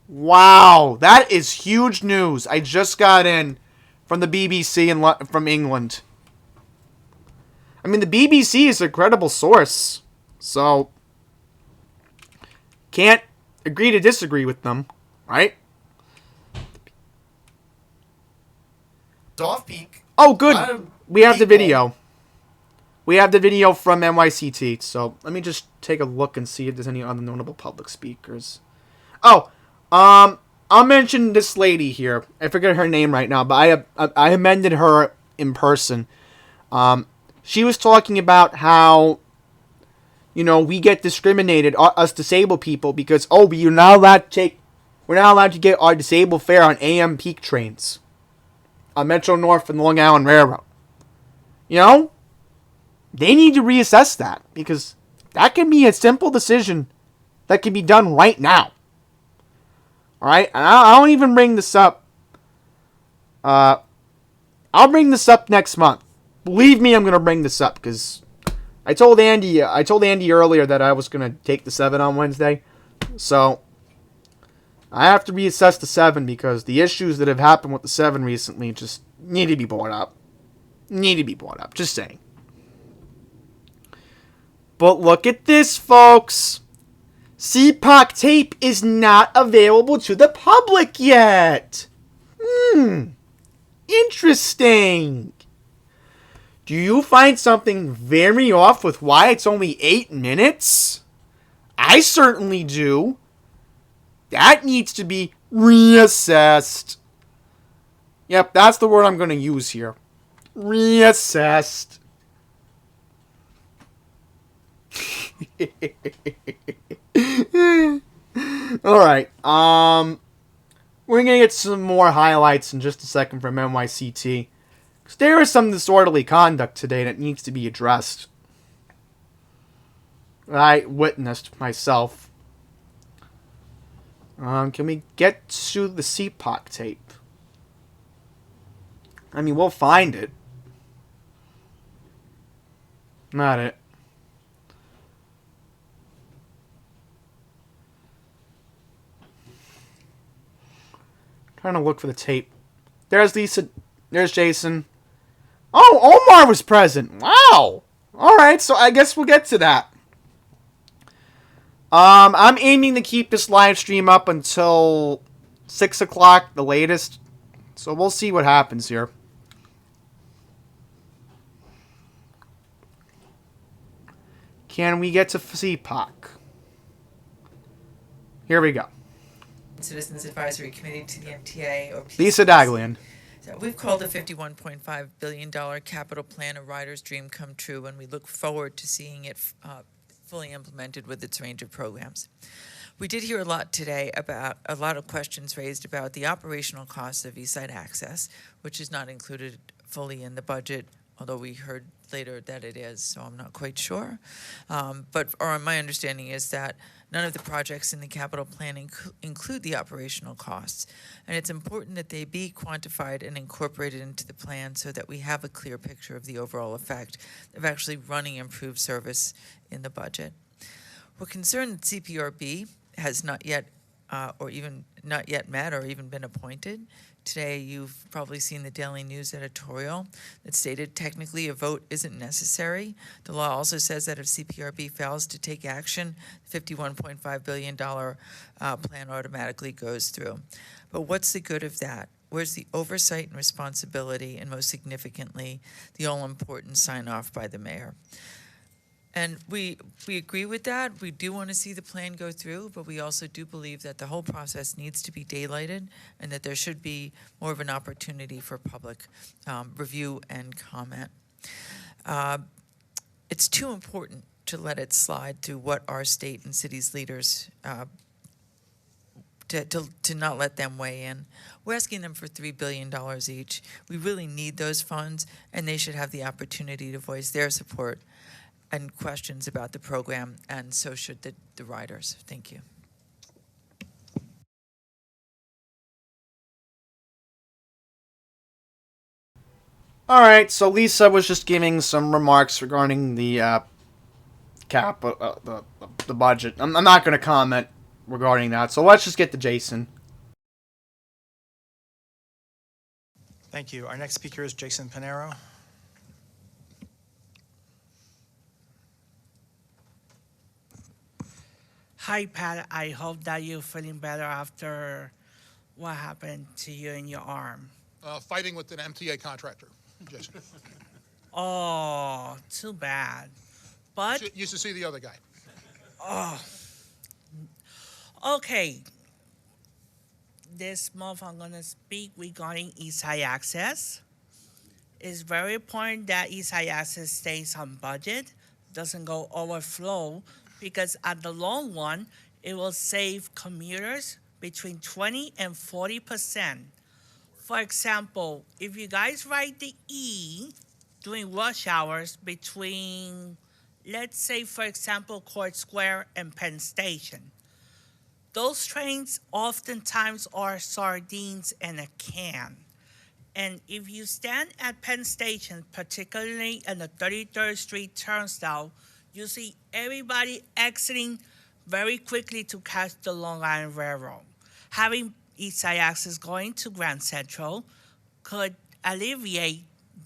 Wow, that is huge news. I just got in from the BBC and from England. I mean, the BBC is a credible source, so can't agree to disagree with them, right? Off peak. Oh, good. We have the video. We have the video from NYCT. So let me just take a look and see if there's any other notable public speakers. Oh, I'll mention this lady here. I forget her name right now, but I amended her in person. She was talking about how, you know, we get discriminated, us disabled people, because we're not allowed to get our disabled fare on AM peak trains. On Metro North and Long Island Railroad. You know? They need to reassess that. Because that can be a simple decision that can be done right now. Alright? And I'll even bring this up. I'll bring this up next month. believe me, I'm going to bring this up because I told Andy earlier that I was going to take the 7 on Wednesday. So I have to reassess the 7 because the issues that have happened with the 7 recently just need to be brought up. Just saying. But look at this, folks. CPOC tape is not available to the public yet. Interesting. Do you find something very off with why it's only 8 minutes? I certainly do. That needs to be reassessed. Yep, that's the word I'm going to use here. Reassessed. Alright, we're going to get some more highlights in just a second from NYCT. Because there is some disorderly conduct today that needs to be addressed. I witnessed myself. Can we get to the CPOC tape? I mean, we'll find it. Not it. Trying to look for the tape. There's Lisa. There's Jason. Oh, Omar was present. Wow. Alright, so I guess we'll get to that. I'm aiming to keep this live stream up until 6 o'clock, the latest. So we'll see what happens here. Can we get to CPOC? Here we go. Citizens Advisory Committee to the MTA, or Lisa Daglian. So we've called the $51.5 billion capital plan a rider's dream come true, and we look forward to seeing it fully implemented with its range of programs. We did hear a lot today about a lot of questions raised about the operational costs of East Side Access, which is not included fully in the budget, although we heard later that it is, so I'm not quite sure. But my understanding is that none of the projects in the capital plan include the operational costs, and it's important that they be quantified and incorporated into the plan so that we have a clear picture of the overall effect of actually running improved service in the budget. We're concerned that CPRB has not yet met or even been appointed. Today, you've probably seen the Daily News editorial that stated technically a vote isn't necessary. The law also says that if CPRB fails to take action, the $51.5 billion plan automatically goes through. But what's the good of that? Where's the oversight and responsibility, and most significantly, the all-important sign-off by the mayor? And we agree with that. We do want to see the plan go through, but we also do believe that the whole process needs to be daylighted and that there should be more of an opportunity for public review and comment. It's too important to let it slide to what our state and city's leaders to not let them weigh in. We're asking them for $3 billion each. We really need those funds, and they should have the opportunity to voice their support and questions about the program, and so should the riders. Thank you. All right, so Lisa was just giving some remarks regarding the the budget. I'm not going to comment regarding that, so let's just get to Jason. Thank you. Our next speaker is Jason Pinero. Hi, Pat. I hope that you're feeling better after what happened to you in your arm. Fighting with an MTA contractor, Jason. Oh, too bad. But Used to see the other guy. oh, okay. This month I'm gonna speak regarding East Side Access. It's very important that East Side Access stays on budget, doesn't go overflow, because at the long run, it will save commuters between 20 and 40%. For example, if you guys ride the E during rush hours between, let's say, for example, Court Square and Penn Station, those trains oftentimes are sardines in a can. And if you stand at Penn Station, particularly in the 33rd Street turnstile, you see everybody exiting very quickly to catch the Long Island Railroad. Having East Side access going to Grand Central could alleviate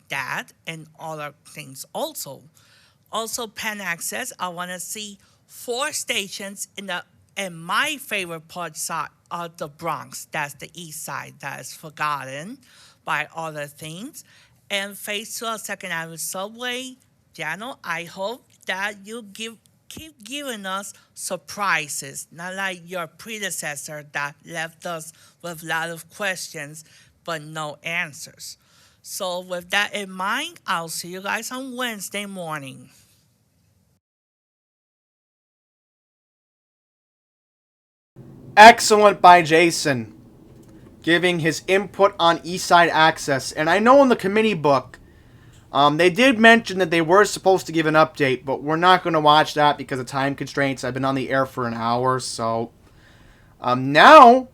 that and other things also. Also, Penn access, I want to see 4 stations in my favorite part side of the Bronx. That's the East Side. That is forgotten by other things. And phase 2 of Second Avenue Subway, Jano, I hope that you keep giving us surprises, not like your predecessor that left us with a lot of questions but no answers. So with that in mind, I'll see you guys on Wednesday morning. Excellent by Jason, giving his input on East Side access. And I know in the committee book, they did mention that they were supposed to give an update, but we're not going to watch that because of time constraints. I've been on the air for an hour, so now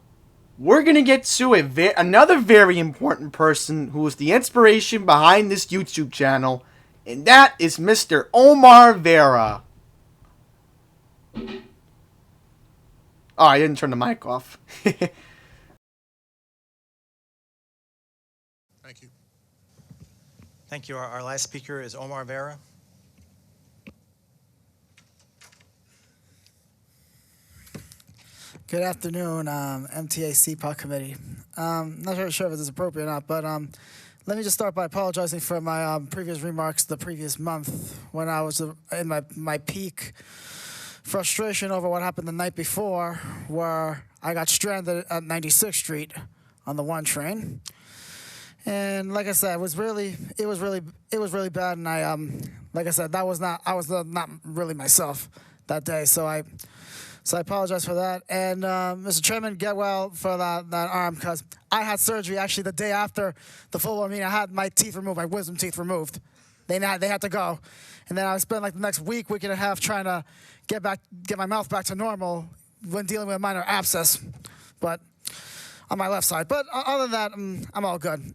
we're going to get to another very important person who is the inspiration behind this YouTube channel, and that is Mr. Omar Vera. Oh, I didn't turn the mic off. Thank you. Thank you. Our last speaker is Omar Vera. Good afternoon, MTA CPA Committee. Not really sure if this is appropriate or not, but let me just start by apologizing for my previous remarks the previous month when I was in my peak frustration over what happened the night before, where I got stranded at 96th Street on the 1 train. And like I said, it was really bad. And I, like I said, I was not really myself that day. So I apologize for that. And Mr. Chairman, get well for that arm, because I had surgery actually the day after the full board meeting. I had my teeth removed, my wisdom teeth removed. They had to go. And then I spent like the next week and a half trying to get my mouth back to normal when dealing with a minor abscess, but on my left side. But other than that, I'm all good.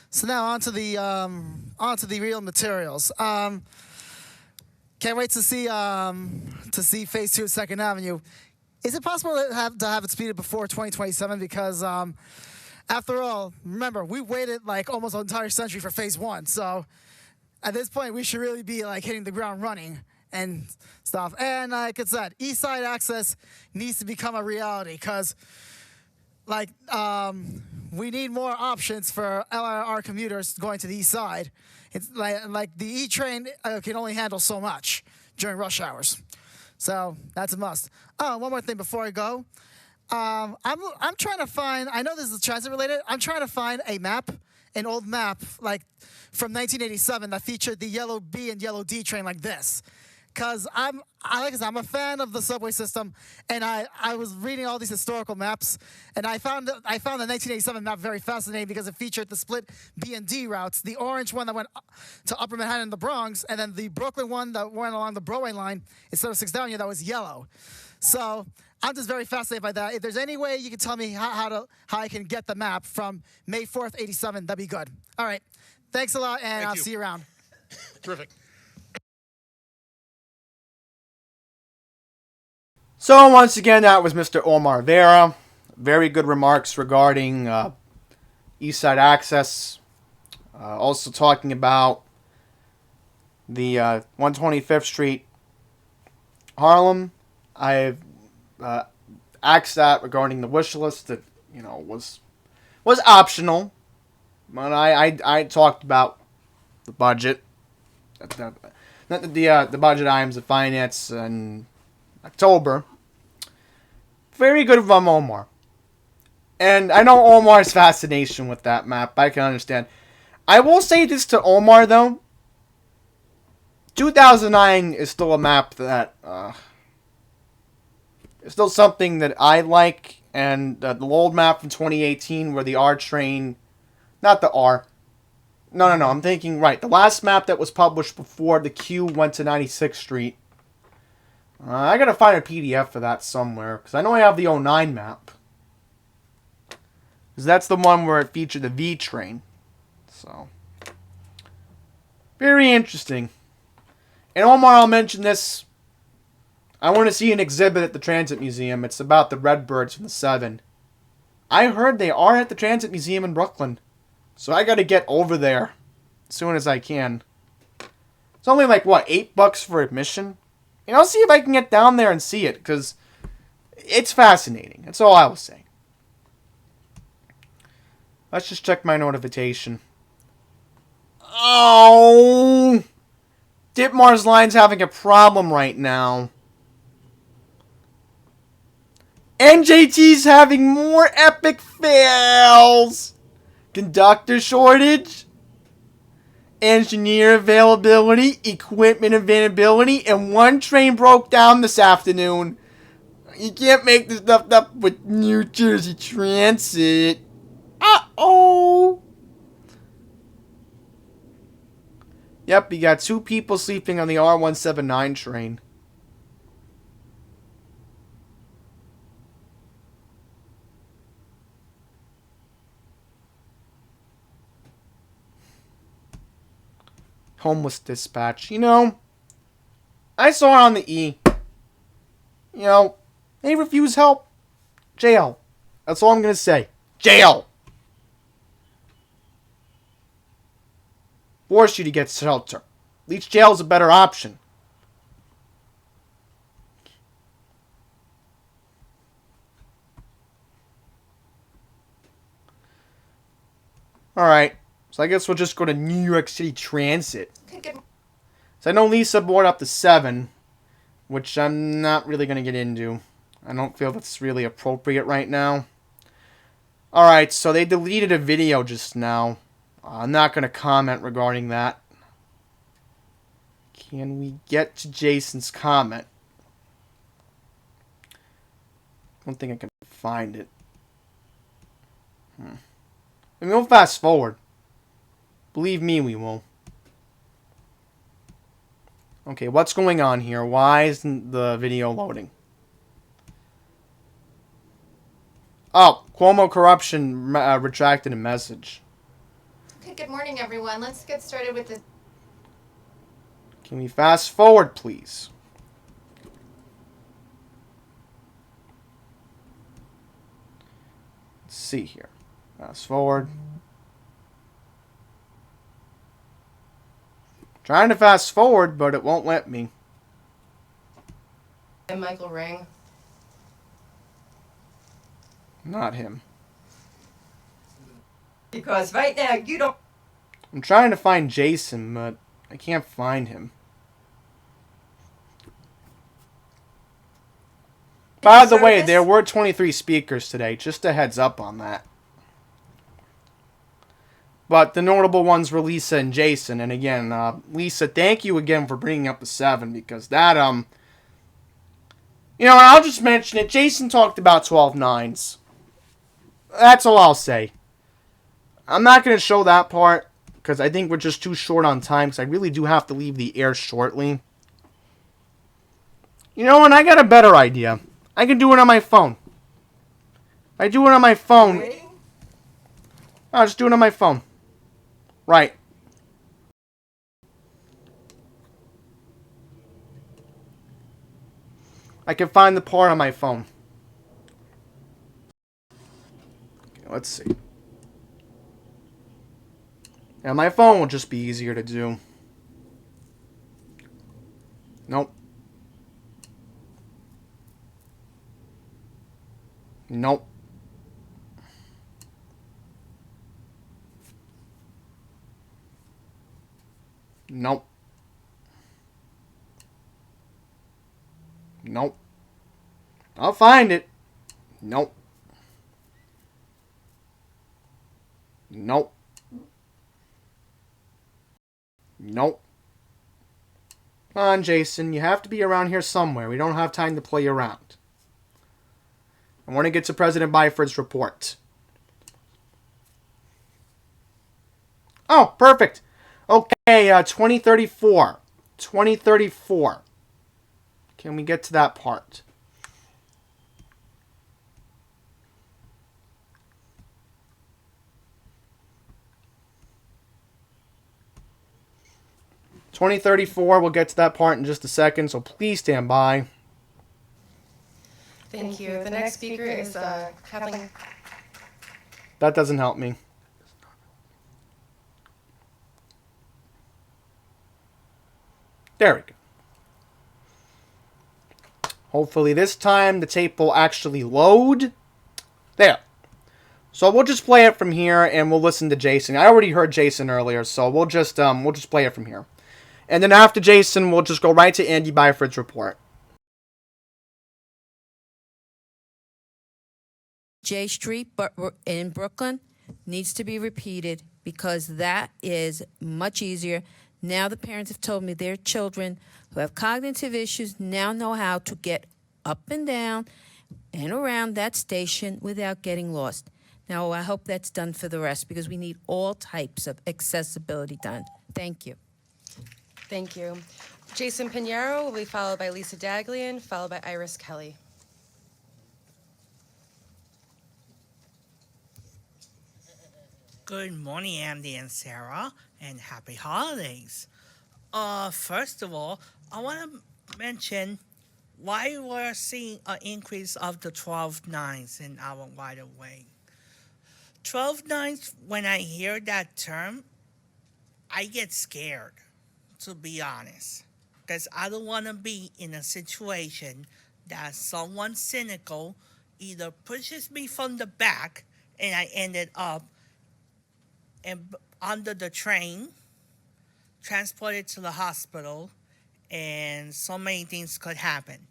So now on to the real materials. Can't wait to see phase 2 of 2nd Avenue. Is it possible to have it speeded before 2027? Because after all, remember, we waited like almost an entire century for phase 1. So at this point, we should really be like hitting the ground running and stuff. And like I said, East Side access needs to become a reality, because like we need more options for LIR commuters going to the East Side. It's like the E train can only handle so much during rush hours, so that's a must. Oh, one more thing before I go. I'm trying to find. I know this is transit related. I'm trying to find an old map like from 1987 that featured the yellow B and yellow D train like this. Because I'm a fan of the subway system, and I was reading all these historical maps, and I found the 1987 map very fascinating because it featured the split B and D routes, the orange one that went to Upper Manhattan and the Bronx, and then the Brooklyn one that went along the Broadway line instead of 6th Avenue that was yellow. So I'm just very fascinated by that. If there's any way you can tell me how I can get the map from May 4th, 87, that'd be good. All right, thanks a lot, and I'll see you around. Terrific. So once again, that was Mr. Omar Vera. Very good remarks regarding East Side access. Also talking about the 125th Street, Harlem. I've asked that regarding the wish list that was optional, but I talked about the budget, the budget items of finance in October. Very good from Omar. And I know Omar's fascination with that map. I can understand. I will say this to Omar, though. 2009 is still a map that... it's still something that I like. And the old map from 2018 where the R train... Not the R. No. I'm thinking, right. The last map that was published before the Q went to 96th Street. I gotta find a PDF for that somewhere, because I know I have the 09 map. Because that's the one where it featured the V train. So, very interesting. And Omar, I'll mention this. I want to see an exhibit at the Transit Museum. It's about the Redbirds from the 7. I heard they are at the Transit Museum in Brooklyn. So I got to get over there as soon as I can. It's only like, what, $8 for admission? And I'll see if I can get down there and see it, because it's fascinating. That's all I was saying. Let's just check my notification. Oh! Ditmar's line's having a problem right now. NJT's having more epic fails. Conductor shortage. Engineer availability. Equipment availability. And one train broke down this afternoon. You can't make this stuff up with New Jersey Transit. Uh-oh. Yep, you got 2 people sleeping on the R179 train. Homeless dispatch. You know, I saw it on the E. You know, they refuse help. Jail. That's all I'm going to say. Jail. Force you to get shelter. At least jail is a better option. Alright. So I guess we'll just go to New York City Transit. So I know Lisa brought up the 7, which I'm not really going to get into. I don't feel that's really appropriate right now. Alright, so they deleted a video just now. I'm not going to comment regarding that. Can we get to Jason's comment? I don't think I can find it. I mean, we'll fast forward. Believe me, we will. Okay, what's going on here? Why isn't the video loading? Oh, Cuomo corruption retracted a message. Okay, good morning, everyone. Let's get started with the... Can we fast forward, please? Let's see here. Fast forward. Trying to fast forward, but it won't let me. And Michael Ring. Not him. Because right now you don't... I'm trying to find Jason, but I can't find him. By the way, there were 23 speakers today. Just a heads up on that. But the notable ones were Lisa and Jason. And again, Lisa, thank you again for bringing up the 7. Because that, you know, I'll just mention it. Jason talked about 12 nines. That's all I'll say. I'm not going to show that part. Because I think we're just too short on time. Because I really do have to leave the air shortly. You know what? I got a better idea. I can do it on my phone. If I do it on my phone... I'll just do it on my phone. Right. I can find the part on my phone. Okay, let's see. Yeah, my phone will just be easier to do. Nope. Nope. Nope. Nope. I'll find it. Nope. Nope. Nope. Come on, Jason. You have to be around here somewhere. We don't have time to play around. I want to get to President Byford's report. Oh, perfect. Okay, 2034. 2034. Can we get to that part? 2034, we'll get to that part in just a second, so please stand by. Thank you. The next speaker is Kathleen. That doesn't help me. There we go. Hopefully this time the tape will actually load. There. So we'll just play it from here and we'll listen to Jason. I already heard Jason earlier, so we'll just play it from here. And then after Jason, we'll just go right to Andy Byford's report. J Street in Brooklyn needs to be repeated because that is much easier. Now the parents have told me their children who have cognitive issues now know how to get up and down and around that station without getting lost. Now, I hope that's done for the rest because we need all types of accessibility done. Thank you. Thank you. Jason Pinheiro will be followed by Lisa Daglian, followed by Iris Kelly. Good morning, Andy and Sarah, and happy holidays. First of all, I want to mention why we're seeing an increase of the 12-9s in our right-of-way. 12-9s, when I hear that term, I get scared, to be honest, because I don't want to be in a situation that someone cynical either pushes me from the back and I ended up under the train, transported to the hospital, and so many things could happen.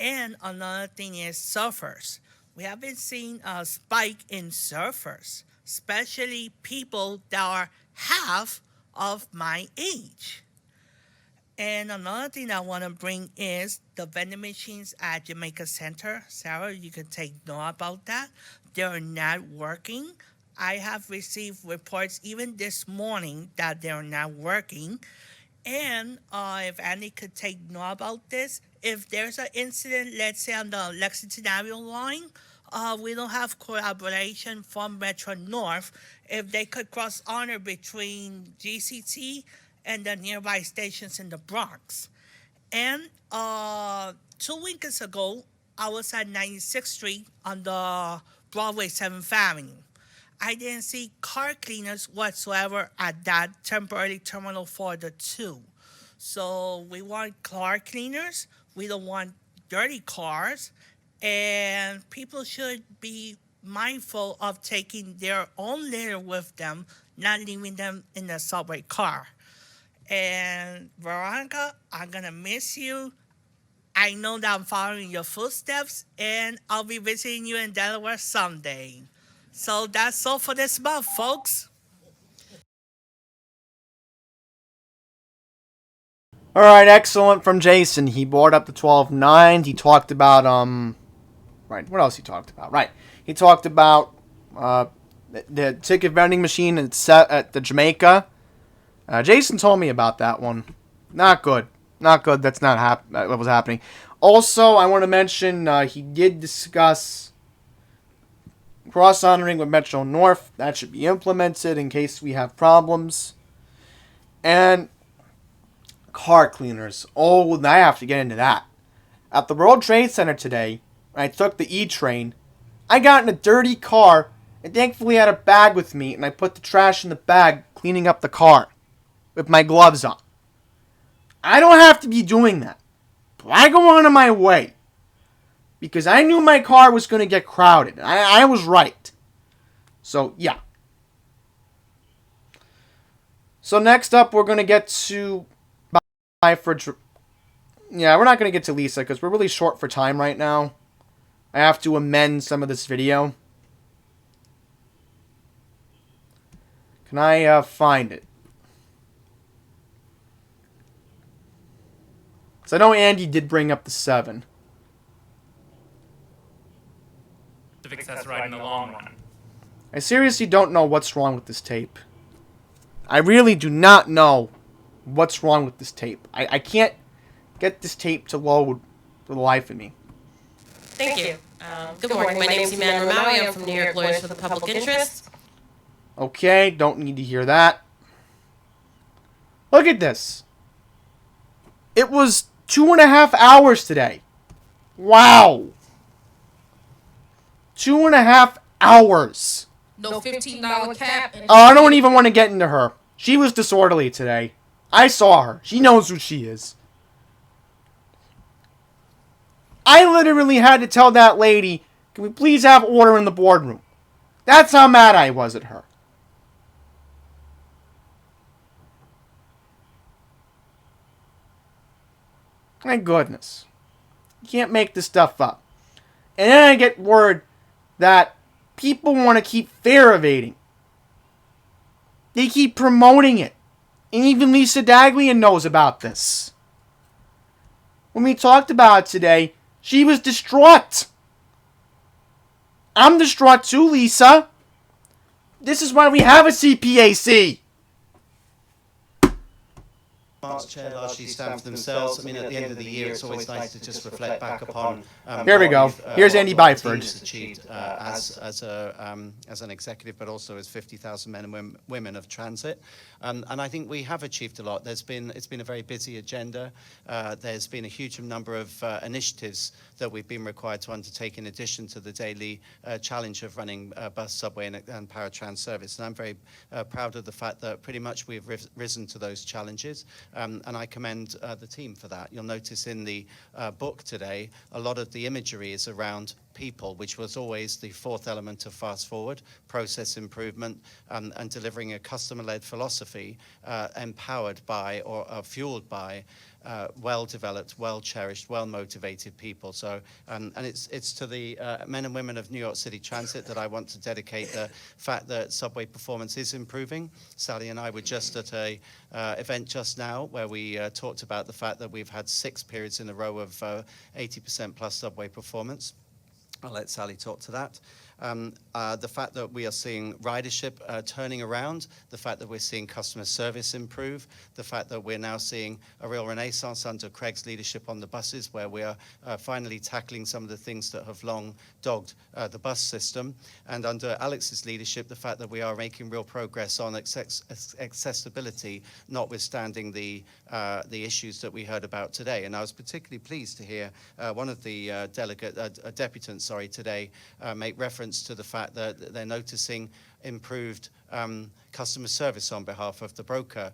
And another thing is surfers. We have been seeing a spike in surfers, especially people that are half of my age. And another thing I want to bring is the vending machines at Jamaica Center. Sarah, you can take note about that. They're not working. I have received reports even this morning that they're not working. And if Andy could take note about this, if there's an incident, let's say on the Lexington Avenue line, we don't have collaboration from Metro North. If they could cross honor between GCT and the nearby stations in the Bronx. And 2 weeks ago, I was at 96th Street on the Broadway 7th Avenue. I didn't see car cleaners whatsoever at that temporary terminal for the 2. So we want car cleaners. We don't want dirty cars. And people should be mindful of taking their own litter with them, not leaving them in the subway car. And Veronica, I'm going to miss you. I know that I'm following your footsteps, and I'll be visiting you in Delaware someday. So that's all for this month, folks. All right, excellent from Jason. He brought up the 12-9. He talked about right. What else he talked about? Right. He talked about the ticket vending machine at the Jamaica. Jason told me about that one. Not good. Not good. That's not what was happening. Also, I want to mention he did discuss cross-honoring with Metro North. That should be implemented in case we have problems. And car cleaners. Oh, I have to get into that. At the World Trade Center today, when I took the E-train, I got in a dirty car and thankfully had a bag with me, and I put the trash in the bag cleaning up the car with my gloves on. I don't have to be doing that. But I go on my way because I knew my car was going to get crowded. I was right. So, yeah. So, next up, we're going to get to Byford. Yeah, we're not going to get to Lisa because we're really short for time right now. I have to amend some of this video. Can I find it? Because I know Andy did bring up the 7. To fix that's right in the long run. I seriously don't know what's wrong with this tape. I really do not know what's wrong with this tape. I can't get this tape to load for the life of me. Thank you. Good morning. My name is Iman Ramawi. I'm from New York Lawyers for the Public Interest. Okay, don't need to hear that. Look at this. It was 2.5 hours today. Wow. 2.5 hours. No $15 cap. Oh, I don't even want to get into her. She was disorderly today. I saw her. She knows who she is. I literally had to tell that lady, can we please have order in the boardroom? That's how mad I was at her. My goodness. You can't make this stuff up. And then I get word that people want to keep fare evading. They keep promoting it. And even Lisa Daglian knows about this. When we talked about it today, she was distraught. I'm distraught too, Lisa. This is why we have a CPAC. March chair largely stand for themselves. I mean, at the end of the year, it's always nice to just reflect back upon. Here we go. Here's Andy Byford. Achieved as an executive, but also as 50,000 men and women of transit. And I think we have achieved a lot. It's been a very busy agenda. There's been a huge number of initiatives that we've been required to undertake in addition to the daily challenge of running bus, subway, and paratrans service. And I'm very proud of the fact that pretty much we've risen to those challenges. And I commend the team for that. You'll notice in the book today, a lot of the imagery is around people, which was always the fourth element of Fast Forward, process improvement, and delivering a customer-led philosophy empowered by or fueled by well-developed, well-cherished, well-motivated people. So, and it's to the men and women of New York City Transit that I want to dedicate the fact that subway performance is improving. Sally and I were just at a event just now where we talked about the fact that we've had 6 periods in a row of 80% plus subway performance. I'll let Sally talk to that. The fact that we are seeing ridership turning around, the fact that we're seeing customer service improve, the fact that we're now seeing a real renaissance under Craig's leadership on the buses, where we are finally tackling some of the things that have long dogged the bus system, and under Alex's leadership, the fact that we are making real progress on accessibility, notwithstanding the issues that we heard about today. And I was particularly pleased to hear one of the deputants today make reference to the fact that they're noticing improved customer service on behalf of the broker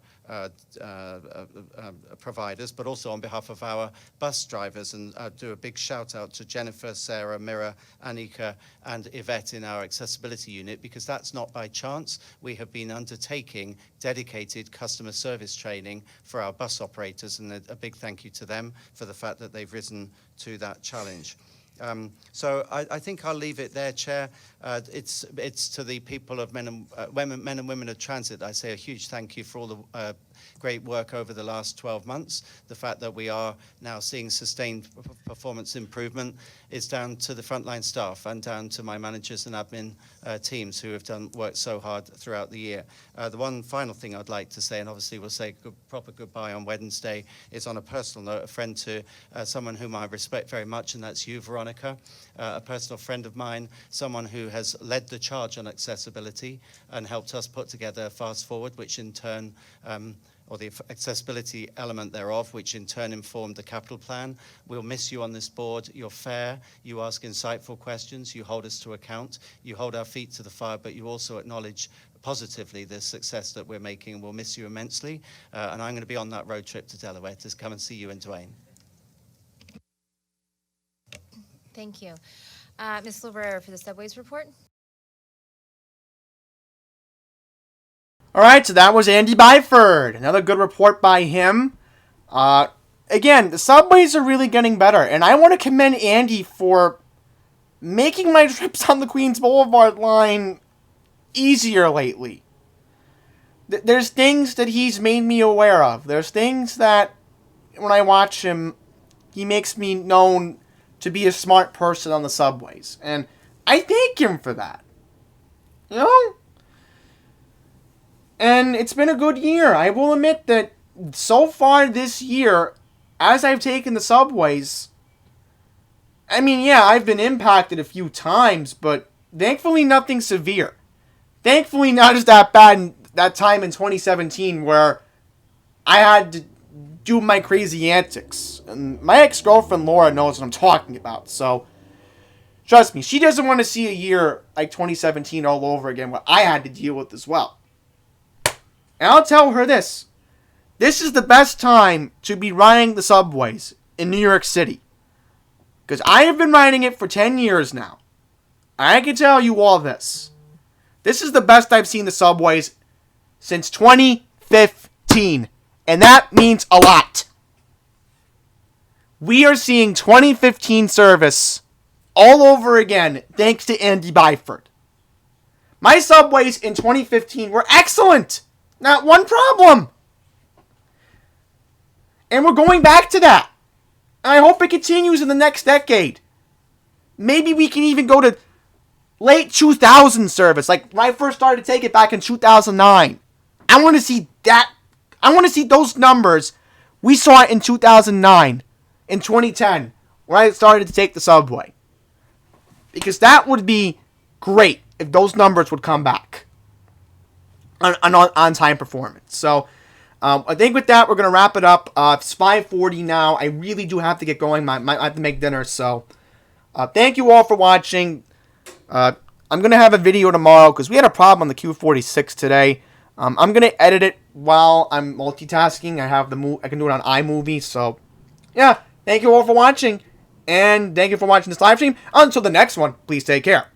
providers, but also on behalf of our bus drivers. And do a big shout out to Jennifer, Sarah, Mira, Annika, and Yvette in our accessibility unit, because that's not by chance. We have been undertaking dedicated customer service training for our bus operators, and a big thank you to them for the fact that they've risen to that challenge. So I think I'll leave it there, Chair. It's to the people of men and women of transit. I say a huge thank you for all the great work over the last 12 months. The fact that we are now seeing sustained performance improvement is down to the frontline staff and down to my managers and admin teams who have worked so hard throughout the year. The one final thing I'd like to say, and obviously we'll say proper goodbye on Wednesday, is on a personal note, a friend to someone whom I respect very much, and that's you, Veronica, a personal friend of mine, someone who has led the charge on accessibility and helped us put together Fast Forward, which in turn or the accessibility element thereof, which in turn informed the capital plan. We'll miss you on this board. You're fair, you ask insightful questions, you hold us to account, you hold our feet to the fire, but you also acknowledge positively the success that we're making. We'll miss you immensely, and I'm going to be on that road trip to Delaware to come and see you in Duane. Thank you. Ms. Lubrera for the Subways report. All right, so that was Andy Byford. Another good report by him. Again, the subways are really getting better, and I want to commend Andy for making my trips on the Queens Boulevard line easier lately. There's things that he's made me aware of. There's things that, when I watch him, he makes me known to be a smart person on the subways. And I thank him for that. You know? And it's been a good year. I will admit that so far this year, as I've taken the subways, I mean, yeah, I've been impacted a few times, but thankfully nothing severe. Thankfully not as that bad in that time in 2017 where I had to do my crazy antics. And my ex-girlfriend Laura knows what I'm talking about. So, trust me, she doesn't want to see a year like 2017 all over again, what I had to deal with as well. And I'll tell her this. This is the best time to be riding the subways in New York City. Because I have been riding it for 10 years now. I can tell you all this. This is the best I've seen the subways since 2015. And that means a lot. We are seeing 2015 service all over again thanks to Andy Byford. My subways in 2015 were excellent. Not one problem. And we're going back to that. And I hope it continues in the next decade. Maybe we can even go to late 2000 service, like when I first started to take it back in 2009. I want to see that. I want to see those numbers we saw in 2009, in 2010, where I started to take the subway. Because that would be great if those numbers would come back on time performance. So, I think with that, we're going to wrap it up. It's 5:40 now. I really do have to get going. I have to make dinner. So, thank you all for watching. I'm going to have a video tomorrow because we had a problem on the Q46 today. I'm going to edit it while I'm multitasking. I can do it on iMovie. So, yeah. Thank you all for watching. And thank you for watching this live stream. Until the next one, please take care.